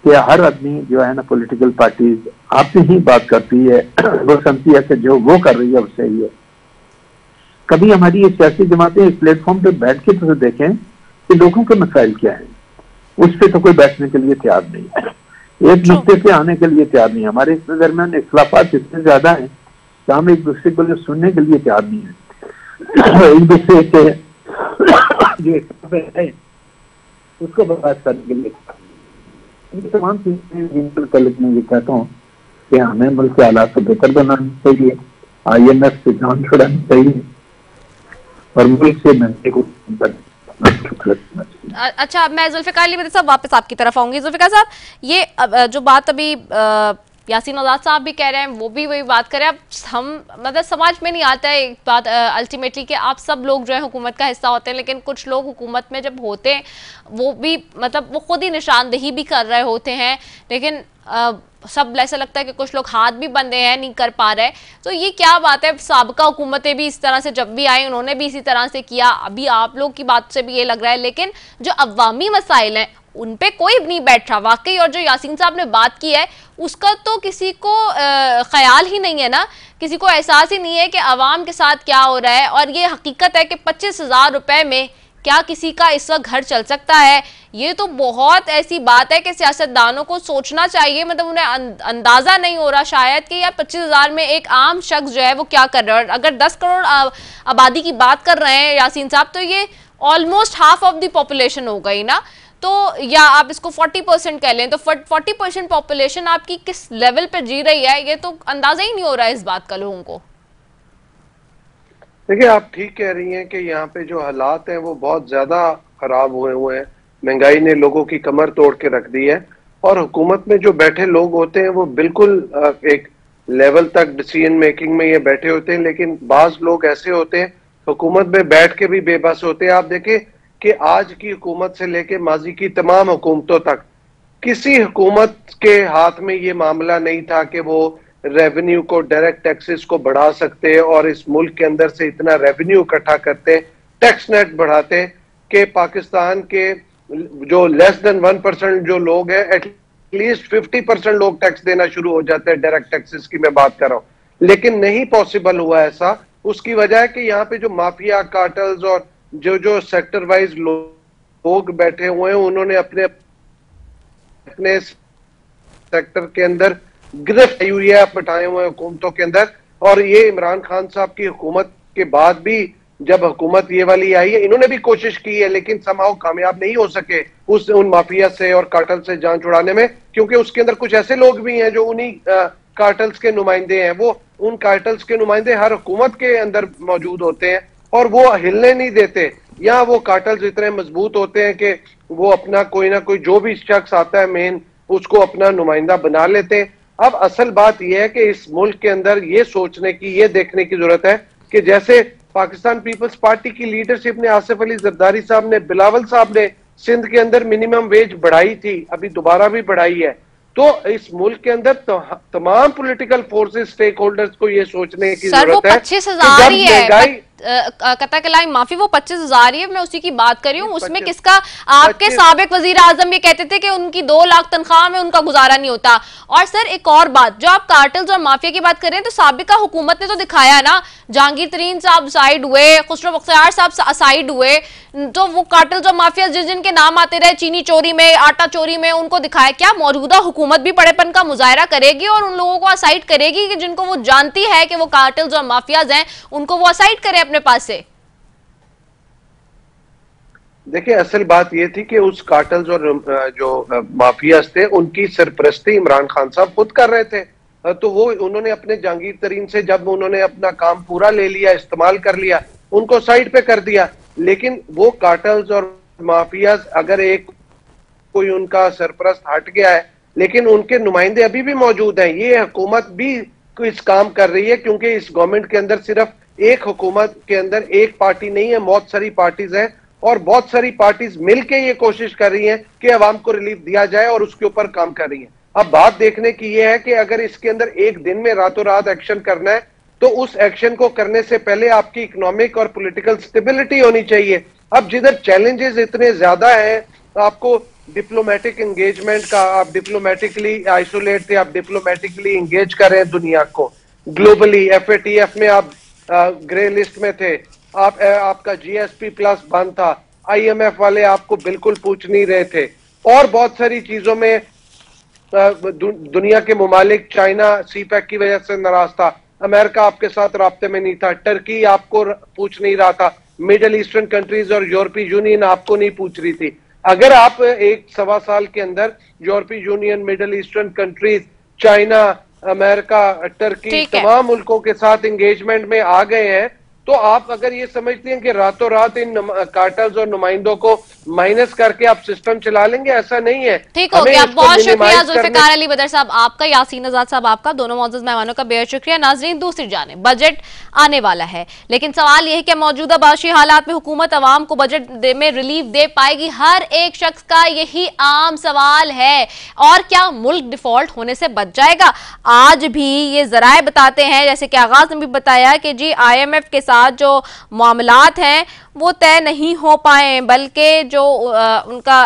कि हर आदमी जो है ना, पॉलिटिकल पार्टीज आपसे ही बात करती है, वो समझती है कि जो वो कर रही है वो सही है। कभी हमारी ये सियासी जमातें इस प्लेटफॉर्म पे बैठ के तो देखें कि लोगों के मसाइल क्या है, उस पर तो कोई बैठने के लिए तैयार नहीं है, एक नुक्ते पे आने के लिए तैयार नहीं है। हमारे दरमियान इख्तिलाफात इतने ज्यादा है कि हम एक दूसरे को सुनने के लिए तैयार नहीं है। एक दूसरे के जो उसको बर्बाद करने के लिए तमाम चीजें मैं ये कहता हूँ कि हमें मुल्क के हालात को बेहतर बनाना चाहिए, IMF से जान छुड़ानी चाहिए और मुल्क से महंगे को। अच्छा, मैं जुल्फिकार अली साहब वापस आपकी तरफ आऊंगी। जुल्फिकार साहब, ये जो बात अभी यासीन आजाद साहब भी कह रहे हैं, वो भी वही बात कर रहे हैं। अब हम मतलब समझ में नहीं आता है एक बात अल्टीमेटली कि आप सब लोग जो है हुकूमत का हिस्सा होते हैं, लेकिन कुछ लोग हुकूमत में जब होते हैं वो भी मतलब वो खुद ही निशानदेही भी कर रहे होते हैं, लेकिन सब ऐसा लगता है कि कुछ लोग हाथ भी बंधे हैं, नहीं कर पा रहे। तो ये क्या बात है? साबिका हुकूमतें भी इस तरह से जब भी आई उन्होंने भी इसी तरह से किया, अभी आप लोग की बात से भी ये लग रहा है, लेकिन जो अवामी मसाइल हैं उन पे कोई नहीं बैठ रहा वाकई। और जो यासीन साहब ने बात की है उसका तो किसी को ख्याल ही नहीं है ना, किसी को एहसास ही नहीं है कि अवाम के साथ क्या हो रहा है। और ये हकीकत है कि 25,000 रुपए में क्या किसी का इस वक्त घर चल सकता है? ये तो बहुत ऐसी बात है कि सियासतदानों को सोचना चाहिए। मतलब उन्हें अंदाजा नहीं हो रहा शायद कि यार 25,000 में एक आम शख्स जो है वो क्या कर रहा है। अगर 10 करोड़ आबादी की बात कर रहे हैं यासीन साहब, तो ये almost half of the population हो गई ना। तो या आप इसको 40% कह लें, तो 40% पॉपुलेशन आपकी किस लेवल पे जी रही है, ये तो अंदाजा ही नहीं हो रहा है इस बात का लोगों को। देखिए, आप ठीक कह रही हैं कि यहाँ पे जो हालात हैं वो बहुत ज्यादा खराब हुए हैं। महंगाई ने लोगों की कमर तोड़ के रख दी है, और हुकूमत में जो बैठे लोग होते हैं वो बिल्कुल एक लेवल तक डिसीजन मेकिंग में ये बैठे होते हैं, लेकिन बाज लोग ऐसे होते हैं हुकूमत में बैठ के भी बेबस होते हैं। आप देखें कि आज की हुकूमत से लेके माजी की तमाम हुकूमतों तक किसी हुकूमत के हाथ में ये मामला नहीं था कि वो रेवेन्यू को, डायरेक्ट टैक्सेस को बढ़ा सकते और इस मुल्क के अंदर से इतना रेवेन्यू इकट्ठा करते, टैक्स नेट बढ़ाते कि पाकिस्तान के जो लेस देन 1% जो लोग हैं, एटलीस्ट 50% लोग टैक्स देना शुरू हो जाते हैं। डायरेक्ट टैक्सेस की मैं बात कर रहा हूं, लेकिन नहीं पॉसिबल हुआ ऐसा। उसकी वजह है कि यहाँ पे जो माफिया, कार्टल्स और जो सेक्टर वाइज लोग बैठे हुए हैं, उन्होंने अपने सेक्टर के अंदर गिरफ्त हुई है, बिठाए हुए हुकूमतों के अंदर। और ये इमरान खान साहब की हुकूमत के बाद भी जब हुकूमत ये वाली आई है, इन्होंने भी कोशिश की है, लेकिन समाओ कामयाब नहीं हो सके उन माफिया से और कार्टल से जान छुड़ाने में, क्योंकि उसके अंदर कुछ ऐसे लोग भी हैं जो उन्हीं कार्टल्स के नुमाइंदे हैं। वो उन कार्टल्स के नुमाइंदे हर हुकूमत के अंदर मौजूद होते हैं और वो हिलने नहीं देते। या वो कार्टल्स इतने मजबूत होते हैं कि वो अपना कोई ना कोई जो भी शख्स आता है मेन, उसको अपना नुमाइंदा बना लेते हैं। अब असल बात यह है कि इस मुल्क के अंदर ये सोचने की, ये देखने की जरूरत है कि जैसे पाकिस्तान पीपल्स पार्टी की लीडरशिप ने, आसिफ अली जरदारी साहब ने, बिलावल साहब ने सिंध के अंदर मिनिमम वेज बढ़ाई थी, अभी दोबारा भी बढ़ाई है। तो इस मुल्क के अंदर तमाम पॉलिटिकल फोर्सेस, स्टेक होल्डर्स को ये सोचने की जरूरत है। 25,000 ही है कता कलाई माफी, वो 25,000 ही है, मैं उसी की बात कर रही हूँ। उसमें किसका, आपके साबिक वजीर आजम ये कहते थे कि उनकी 2 लाख तनख्वाह में उनका गुजारा नहीं होता। और सर एक और बात, जो आप कार्टल्स और माफिया की बात कर रहे हैं, तो साबिका हुकूमत ने तो दिखाया ना, जहांगीर तरीन साहब साइड हुए, खुसरो बख्तियार साहब साइड हुए, तो वो कार्टल्स और माफिया जिनके नाम आते रहे, चीनी चोरी में, आटा चोरी में, उनको दिखाया। क्या मौजूदा हुकूमत भी बड़ेपन का मुजाहरा करेगी और उन लोगों को असाइड करेगी कि जिनको वो जानती है कि वो कार्टल्स और माफियाज हैं, उनको वो असाइड करे अपने पास से? देखिए, असल बात ये थी कि उस कार्टल्स और जो माफियाज थे, उनकी सरपरस्ती इमरान खान साहब खुद कर रहे थे। तो वो उन्होंने अपने जहांगीर तरीन से जब उन्होंने अपना काम पूरा ले लिया, इस्तेमाल कर लिया, उनको साइड पे कर दिया। लेकिन वो कार्टल्स और माफियाज, अगर एक कोई उनका सरपरस्त हट गया है, लेकिन उनके नुमाइंदे अभी भी मौजूद हैं। ये हुकूमत भी इस काम कर रही है, क्योंकि इस गवर्नमेंट के अंदर सिर्फ एक हुकूमत के अंदर एक पार्टी नहीं है, बहुत सारी पार्टीज हैं, और बहुत सारी पार्टीज मिलके ये कोशिश कर रही हैं कि अवाम को रिलीफ दिया जाए और उसके ऊपर काम कर रही है। अब बात देखने की ये है कि अगर इसके अंदर एक दिन में रातों रात एक्शन करना है, तो उस एक्शन को करने से पहले आपकी इकोनॉमिक और पॉलिटिकल स्टेबिलिटी होनी चाहिए। अब जिधर चैलेंजेस इतने ज्यादा हैं, तो आपको डिप्लोमेटिक एंगेजमेंट का, आप डिप्लोमेटिकली आइसोलेट थे, आप डिप्लोमेटिकली एंगेज कर रहे हैं दुनिया को ग्लोबली। FATF में आप ग्रे लिस्ट में थे, आपका GSP प्लस बंद था, IMF वाले आपको बिल्कुल पूछ नहीं रहे थे, और बहुत सारी चीजों में दुनिया के मुमालिक, चाइना CPEC की वजह से नाराज था, अमेरिका आपके साथ राब्ते में नहीं था, टर्की आपको पूछ नहीं रहा था, मिडिल ईस्टर्न कंट्रीज और यूरोपीय यूनियन आपको नहीं पूछ रही थी। अगर आप 1-1.25 साल के अंदर यूरोपीय union, middle eastern countries, China, America, Turkey, तमाम मुल्कों के साथ एंगेजमेंट में आ गए हैं, तो आप अगर ये समझते हैं कि रातों रात इन कार्टल्स और नुमाइंदों को माइनस करके आप सिस्टम चला लेंगे, ऐसा नहीं है। ठीक हो गया, बहुत शुक्रिया जुल्फिकार अली बदर साहब आपका, यासीन आजाद साहब आपका, दोनों मौजूद मेहमानों का बेहद शुक्रिया। नाजरीन, दूसरी जानिब बजट आने वाला है, लेकिन सवाल यह है कि मौजूदा बाशी हालात में हुकूमत अवाम को बजट में रिलीफ दे पाएगी? हर एक शख्स का यही आम सवाल है। और क्या मुल्क डिफॉल्ट होने से बच जाएगा? आज भी ये जराए बताते हैं, जैसे कि आगाज ने भी बताया कि जी IMF के साथ जो मामलात हैं वो तय नहीं हो पाए, बल्कि जो उनका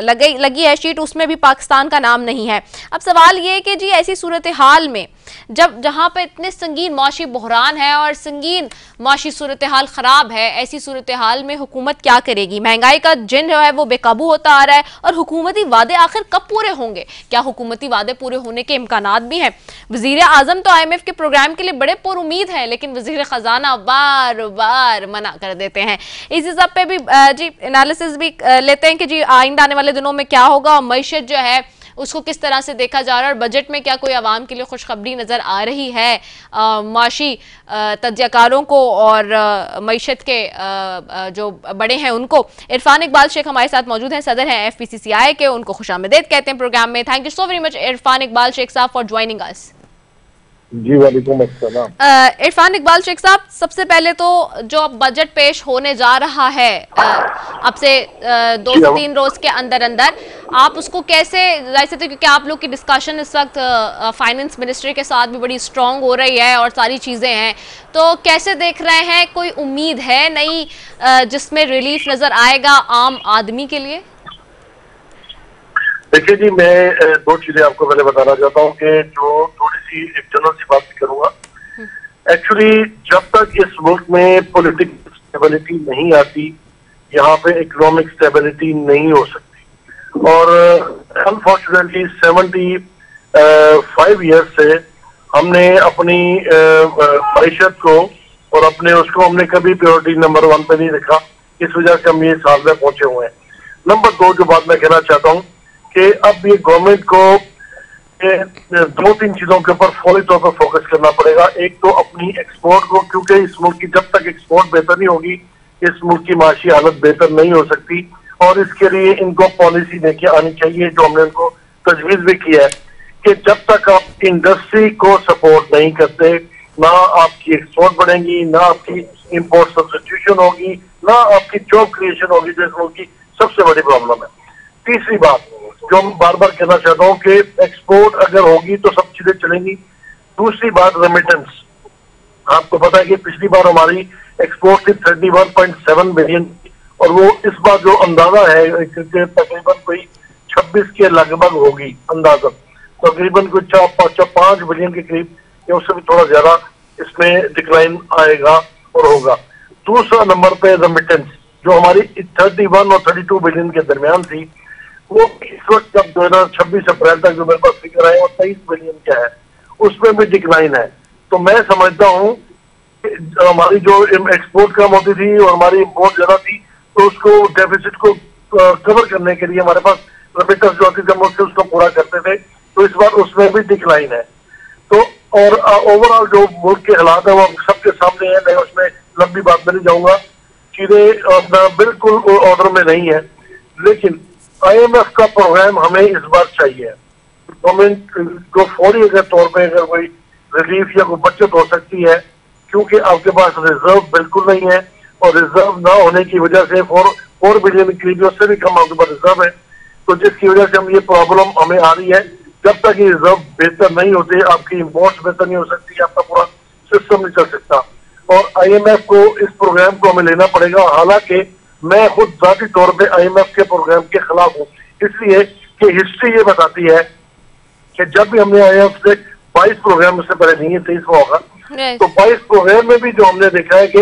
लगी है शीट उसमें भी पाकिस्तान का नाम नहीं है। अब सवाल ये है कि जी ऐसी सूरत हाल में जहां पे इतने संगीन माशी बहरान है और संगीन माशी सूरत हाल खराब है, ऐसी सूरत हाल में हुकूमत क्या करेगी? महंगाई का जिन जो है वो बेकाबू होता आ रहा है और हुकूमती वादे आखिर कब पूरे होंगे? क्या हुकूमती वादे पूरे होने के इम्कानात भी हैं? वजीर आजम तो IMF के प्रोग्राम के लिए बड़े पुरुमीद हैं, लेकिन वजीर खजाना बार बार मना कर देते हैं। इसी सब पे भी जी एनालिसिस भी लेते हैं कि जी आइंदा आने वाले दिनों में क्या होगा, मईशत जो है उसको किस तरह से देखा जा रहा है और बजट में क्या कोई आवाम के लिए खुशखबरी नज़र आ रही है माशी तज्जियाकारों को और मईशत के जो बड़े हैं उनको। इरफान इकबाल शेख हमारे साथ मौजूद हैं, सदर हैं FPCCI के, उनको खुशामदीद कहते हैं प्रोग्राम में। Thank you so very much Irfan Iqbal Shaikh Sahab for joining us. जी वालेकुम अस्सलाम। इरफान इकबाल शेख साहब, सबसे पहले तो जो अब बजट पेश होने जा रहा है अब से 2 से 3 रोज के अंदर अंदर, आप उसको कैसे जाहिर थे, क्योंकि आप लोग की डिस्कशन इस वक्त फाइनेंस मिनिस्ट्री के साथ भी बड़ी स्ट्रांग हो रही है और सारी चीजें हैं, तो कैसे देख रहे हैं? कोई उम्मीद है नई जिसमें रिलीफ नजर आएगा आम आदमी के लिए? देखिए जी, मैं 2 चीजें आपको पहले बताना चाहता हूँ कि जो थोड़ी सी एक जनरल सी बात करूंगा। एक्चुअली जब तक इस मुल्क में पॉलिटिकल स्टेबिलिटी नहीं आती, यहाँ पे इकोनॉमिक स्टेबिलिटी नहीं हो सकती। और अनफॉर्चुनेटली 75 ईयर्स से हमने अपनी मईशत को और अपने उसको हमने कभी प्रायोरिटी नंबर 1 पे नहीं रखा। इस वजह से हम ये साल में पहुंचे हुए हैं। नंबर 2 जो बात मैं कहना चाहता हूँ कि अब ये गवर्नमेंट को 2-3 चीजों के ऊपर फौरी तौर पर फोकस करना पड़ेगा। एक तो अपनी एक्सपोर्ट को, क्योंकि इस मुल्क की जब तक एक्सपोर्ट बेहतर नहीं होगी इस मुल्क की माशी हालत बेहतर नहीं हो सकती। और इसके लिए इनको पॉलिसी लेके आनी चाहिए, जो हमने इनको तजवीज भी किया है कि जब तक आप इंडस्ट्री को सपोर्ट नहीं करते, ना आपकी एक्सपोर्ट बढ़ेगी, ना आपकी इम्पोर्ट सब्स्टिट्यूशन होगी, ना आपकी जॉब क्रिएशन होगी, जो इस मुल्क की सबसे बड़ी प्रॉब्लम है। तीसरी बात जो मैं बार बार कहना चाहता हूँ कि एक्सपोर्ट अगर होगी तो सब चीजें चलेंगी। दूसरी बात रेमिटेंस। आपको पता है कि पिछली बार हमारी एक्सपोर्ट थी 31.7 बिलियन और वो इस बार जो अंदाजा है तकरीबन कोई 26 के लगभग होगी अंदाजा, तकरीबन कोई 5 बिलियन के करीब या उससे भी थोड़ा ज्यादा इसमें डिक्लाइन आएगा और होगा। दूसरा नंबर पे रेमिटेंस जो हमारी 31 और 32 बिलियन के दरमियान थी, वो इस वक्त जब 2026 अप्रैल तक जो मेरे पास फिगर है वो 23 बिलियन का है, उसमें भी डिक्लाइन है। तो मैं समझता हूँ हमारी जो एक्सपोर्ट कम होती थी और हमारी इम्पोर्ट ज्यादा थी, तो उसको डेफिसिट को कवर करने के लिए हमारे पास रेमिटेंस जो आती थी हम उससे उसको पूरा करते थे, तो इस बार उसमें भी डिक्लाइन है। तो और ओवरऑल जो मुल्क के हालात है वो सबके सामने है, मैं उसमें लंबी बात में नहीं जाऊंगा, चीजें बिल्कुल ऑर्डर में नहीं है। लेकिन IMF का प्रोग्राम हमें इस बार चाहिए। गवर्नमेंट को फौरी अगर तौर पे अगर कोई रिलीफ या कोई बचत हो सकती है, क्योंकि आपके पास रिजर्व बिल्कुल नहीं है और रिजर्व ना होने की वजह से 4 बिलियन करीब उससे भी कम आपके पास रिजर्व है, तो जिसकी वजह से हम ये प्रॉब्लम हमें आ रही है। जब तक ये रिजर्व बेहतर नहीं होते, आपकी इम्पोर्ट बेहतर नहीं हो सकती, आपका पूरा सिस्टम नहीं चल सकता। और IMF को इस प्रोग्राम को हमें लेना पड़ेगा। हालांकि मैं खुद जाती तौर पे IMF के प्रोग्राम के खिलाफ हूँ, इसलिए कि हिस्ट्री ये बताती है कि जब भी हमने IMF से 22 प्रोग्राम उससे पहले नहीं है, 23वां होगा, तो 22 प्रोग्राम में भी जो हमने देखा है कि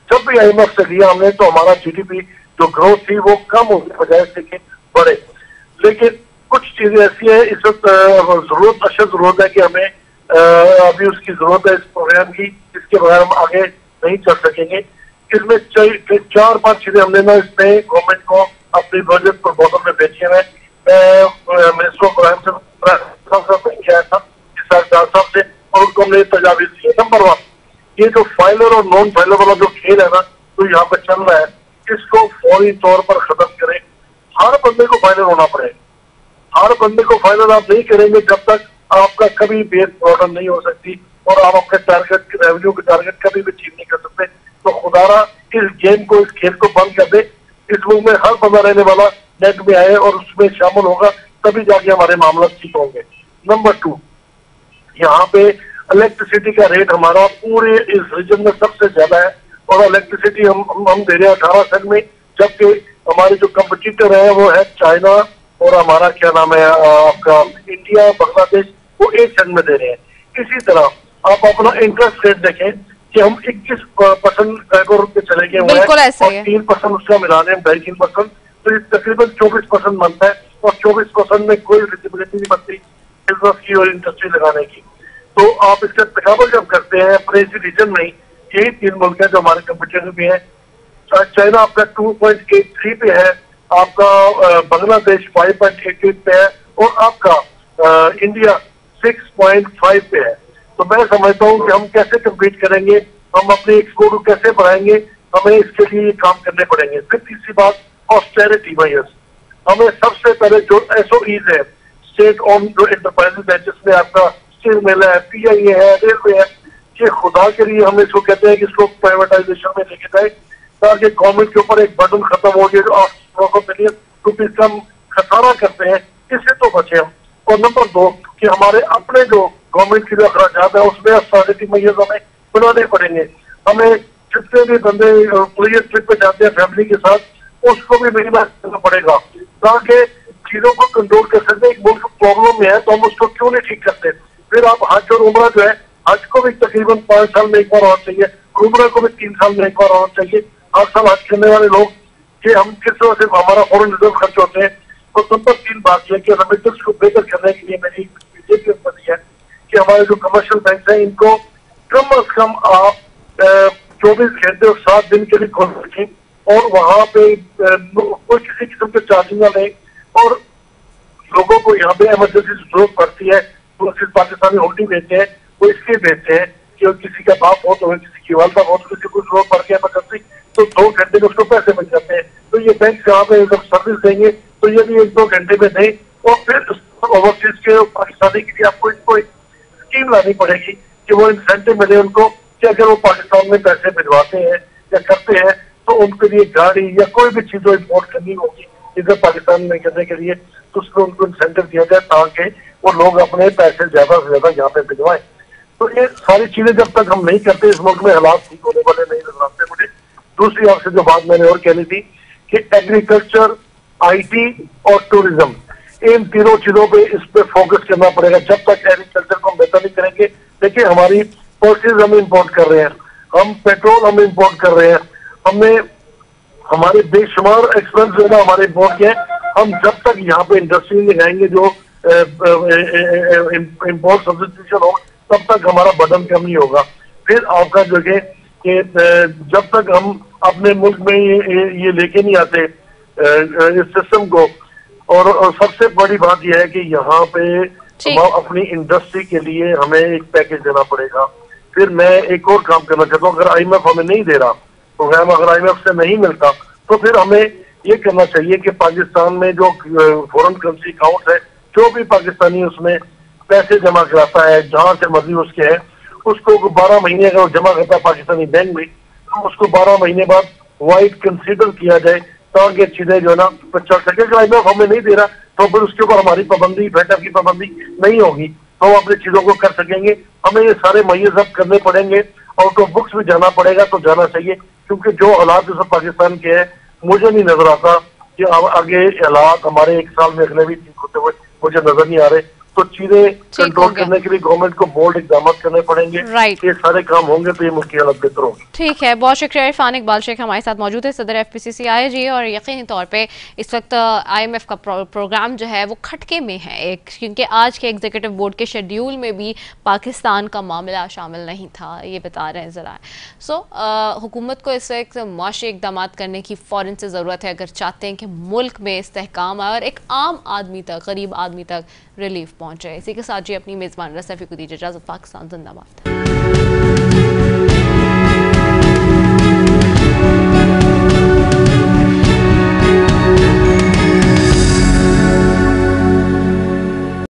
जब भी IMF से लिया हमने तो हमारा GDP जो ग्रोथ थी वो कम होने की बजाय से कि बढ़े। लेकिन कुछ चीजें ऐसी है इस वक्त जरूरत अशद जरूरत है कि हमें अभी उसकी जरूरत है इस प्रोग्राम की, इसके बगैर हम आगे नहीं चल सकेंगे। इसमें 4-5 चीजें हमने ना इसमें गवर्नमेंट को अपनी बजट प्रपोजल में भेजी है। मिनिस्टर से किया था साहब से और उनको हमने तजावीज दी। नंबर 1, ये जो फाइलर और नॉन फाइलर वाला जो खेल है ना तो यहाँ पे चल रहा है, इसको फौरी तौर पर खत्म करें। हर बंदे को फाइलर होना पड़ेगा। हर बंदे को फाइलर आप नहीं करेंगे जब तक आपका कभी बेस प्रॉब्लम नहीं हो सकती और आप अपने टारगेट रेवेन्यू के टारगेट कभी भी अचीव नहीं कर सकते। तो खुदारा इस गेम को, इस खेल को बंद कर दे। इस मुल्क में हर बंदा रहने वाला नेट में आए और उसमें शामिल होगा, तभी जाके हमारे मामला ठीक होंगे। नंबर 2, यहाँ पे इलेक्ट्रिसिटी का रेट हमारा पूरे इस रीजन में सबसे ज्यादा है। और इलेक्ट्रिसिटी हम दे रहे हैं 18 सेंट में, जबकि हमारे जो कंपटीटर है वो है चाइना और हमारा क्या नाम है आपका इंडिया, बांग्लादेश, वो 1 सेंट में दे रहे हैं। इसी तरह आप अपना इंटरेस्ट रेट देखें कि हम 21% पे चले गए हुए हैं और 3% उसका मिला रहे हैं 2.5-3%, तो ये तकरीबन 24% बनता है और 24% में कोई विजिबिलिटी नहीं बनती बिजनेस की और इंडस्ट्री लगाने की। तो आप इसका तकाबल जब करते हैं अपने इसी रीजन में, यही 3 मुल्क है जो हमारे कंपटीटर भी है। चाइना आपका 2.83 पे है, आपका बांग्लादेश 5.88 पे है और आपका इंडिया 6.5 पे है। तो मैं समझता हूँ कि हम कैसे कम्पीट करेंगे, हम अपने एक्सपोर्ट को कैसे बढ़ाएंगे, हमें इसके लिए काम करने पड़ेंगे। फिर तीसरी बात ऑस्टेरिटी मेजर्स, हमें सबसे पहले जो SOEs है, स्टेट ऑन जो एंटरप्राइजेस है, जिसमें आपका स्टील मिल है, PIA है, रेलवे है, कि खुदा के लिए हम इसको कहते हैं कि इसको प्राइवेटाइजेशन में लेके जाए ताकि गवर्नमेंट के ऊपर एक बर्डन खत्म हो जाए। जो मिलियन रुपीज का हम खसारा करते हैं, इससे तो बचे हम। और नंबर 2 कि हमारे अपने जो गवर्नमेंट की जो अखराजात है उसमें ऑस्टेरिटी मेजर्स हमें बनाने पड़ेंगे। हमें जितने भी बंदे पुलिस ट्रिप पे जाते हैं फैमिली के साथ, उसको भी मिनिमाइज करना पड़ेगा ताकि चीजों को कंट्रोल कर सकते। एक मुल्क प्रॉब्लम में है तो हम उसको क्यों नहीं ठीक करते। फिर आप हज और उम्रा जो है, हज को भी तकरीबन 5 साल में एक बार होना चाहिए, उम्रा को भी 3 साल में एक बार होना चाहिए। हर साल हज करने वाले लोग कि हम किस तरह से हमारा फॉरेन रिजर्व खर्च होते हैं। और नंबर 3 बात यह कि रेमिटेंस को बेहतर करने के लिए मेरी बीजेपी है कि हमारे जो कमर्शियल बैंक है इनको कम अज कम आप 24 घंटे और 7 दिन के लिए खोल रखें और वहां पे कोई किसी किस्म के चार्जिंग ना लें। और लोगों को यहाँ पे इमरजेंसी जरूरत पड़ती है तो सिर्फ पाकिस्तानी होल्डिंग देते हैं, वो इसलिए देते हैं कि किसी का बाप हो तो किसी की वालदा हो तो किसी को जरूरत पड़ गया इमरजेंसी, तो 2 घंटे में उसको पैसे मिल जाते हैं। तो ये बैंक यहाँ पे जब सर्विस देंगे तो ये भी 1-2 घंटे में दें। और फिर ओवरसीज के पाकिस्तानी के लिए आपको इसको स्कीम लानी पड़ेगी कि वो इंसेंटिव मिले उनको कि अगर वो पाकिस्तान में पैसे भिजवाते हैं या करते हैं तो उनके लिए गाड़ी या कोई भी चीज इम्पोर्ट करनी होगी इधर पाकिस्तान में करने के लिए, तो उसको उनको इंसेंटिव दिया जाए ताकि वो लोग अपने पैसे ज्यादा से ज्यादा यहाँ पे भिजवाएं। तो ये सारी चीजें जब तक हम नहीं करते इस मुल्क में हालात ठीक होने वाले नहीं नजर आते मुझे। दूसरी आपसे जो बात मैंने और कहनी थी कि एग्रीकल्चर, IT और टूरिज्म, इन तीनों चीजों पे इस पे फोकस करना पड़ेगा। जब तक एग्रीकल्चर को हम बेहतर नहीं करेंगे, देखिए हमारी पल्सेज हम इम्पोर्ट कर रहे हैं, हम पेट्रोल हम इम्पोर्ट कर रहे हैं, हमने हमारे बेशुमार एक्सपेंस जो है ना हमारे इम्पोर्ट के, हम जब तक यहाँ पे इंडस्ट्री में लगाएंगे जो इम्पोर्ट सब्सिट्यूशन हो तब तक हमारा बर्डन कम नहीं होगा। फिर आपका जो है कि जब तक हम अपने मुल्क में ये लेके नहीं आते इस सिस्टम को, और सबसे बड़ी बात यह है कि यहाँ पे अपनी इंडस्ट्री के लिए हमें एक पैकेज देना पड़ेगा। फिर मैं एक और काम करना चाहता हूँ, अगर IMF हमें नहीं दे रहा प्रोग्राम, अगर IMF से नहीं मिलता तो फिर हमें ये करना चाहिए कि पाकिस्तान में जो फॉरेन करेंसी अकाउंट है, जो भी पाकिस्तानी उसमें पैसे जमा कराता है जहां से मर्जी उसके है, उसको 12 महीने अगर वो जमा करता है पाकिस्तानी बैंक में तो उसको 12 महीने बाद वाइड कंसीडर किया जाए ताकि चीजें जो है ना चल सके। अगर IMF हमें नहीं दे रहा तो फिर उसके ऊपर हमारी पाबंदी, फेडरल की पाबंदी नहीं होगी तो हम अपनी चीजों को कर सकेंगे। हमें ये सारे मुहैया करने पड़ेंगे, आउट ऑफ बुक्स भी जाना पड़ेगा तो जाना चाहिए, क्योंकि जो हालात इस पाकिस्तान के हैं मुझे नहीं नजर आता कि अब आगे हालात हमारे 1 साल में अगले भी ठीक होते हुए मुझे नजर नहीं आ रहे। तो चीजें कंट्रोल करने के लिए गवर्नमेंट को बोल्ड इकदाम करने पड़ेंगे। ये सारे काम होंगे तो ये मुल्क की हालत बेहतर होगी। ठीक है, बहुत शुक्रिया। इरफान इकबाल शेख हमारे साथ मौजूद है, सदर FPCCI जी। और यकीनी तौर पे इस वक्त IMF का प्रोग्राम जो है वो खटके में है क्योंकि आज के एग्जीक्यूटिव बोर्ड के शेड्यूल में भी पाकिस्तान का मामला शामिल नहीं था, ये बता रहे हैं ज़रा। हुकूमत को इस वक्त मुआशी इकदाम करने की फ़ौरन से ज़रूरत है अगर चाहते हैं कि मुल्क में इस्तेहकाम आए और एक आम आदमी तक, गरीब आदमी तक रिलीफ पहुँचे। इसी के साथ जी अपनी मेज़बान रसफ़ी को दीजिए इजाज़त। पाकिस्तान जिंदाबाद।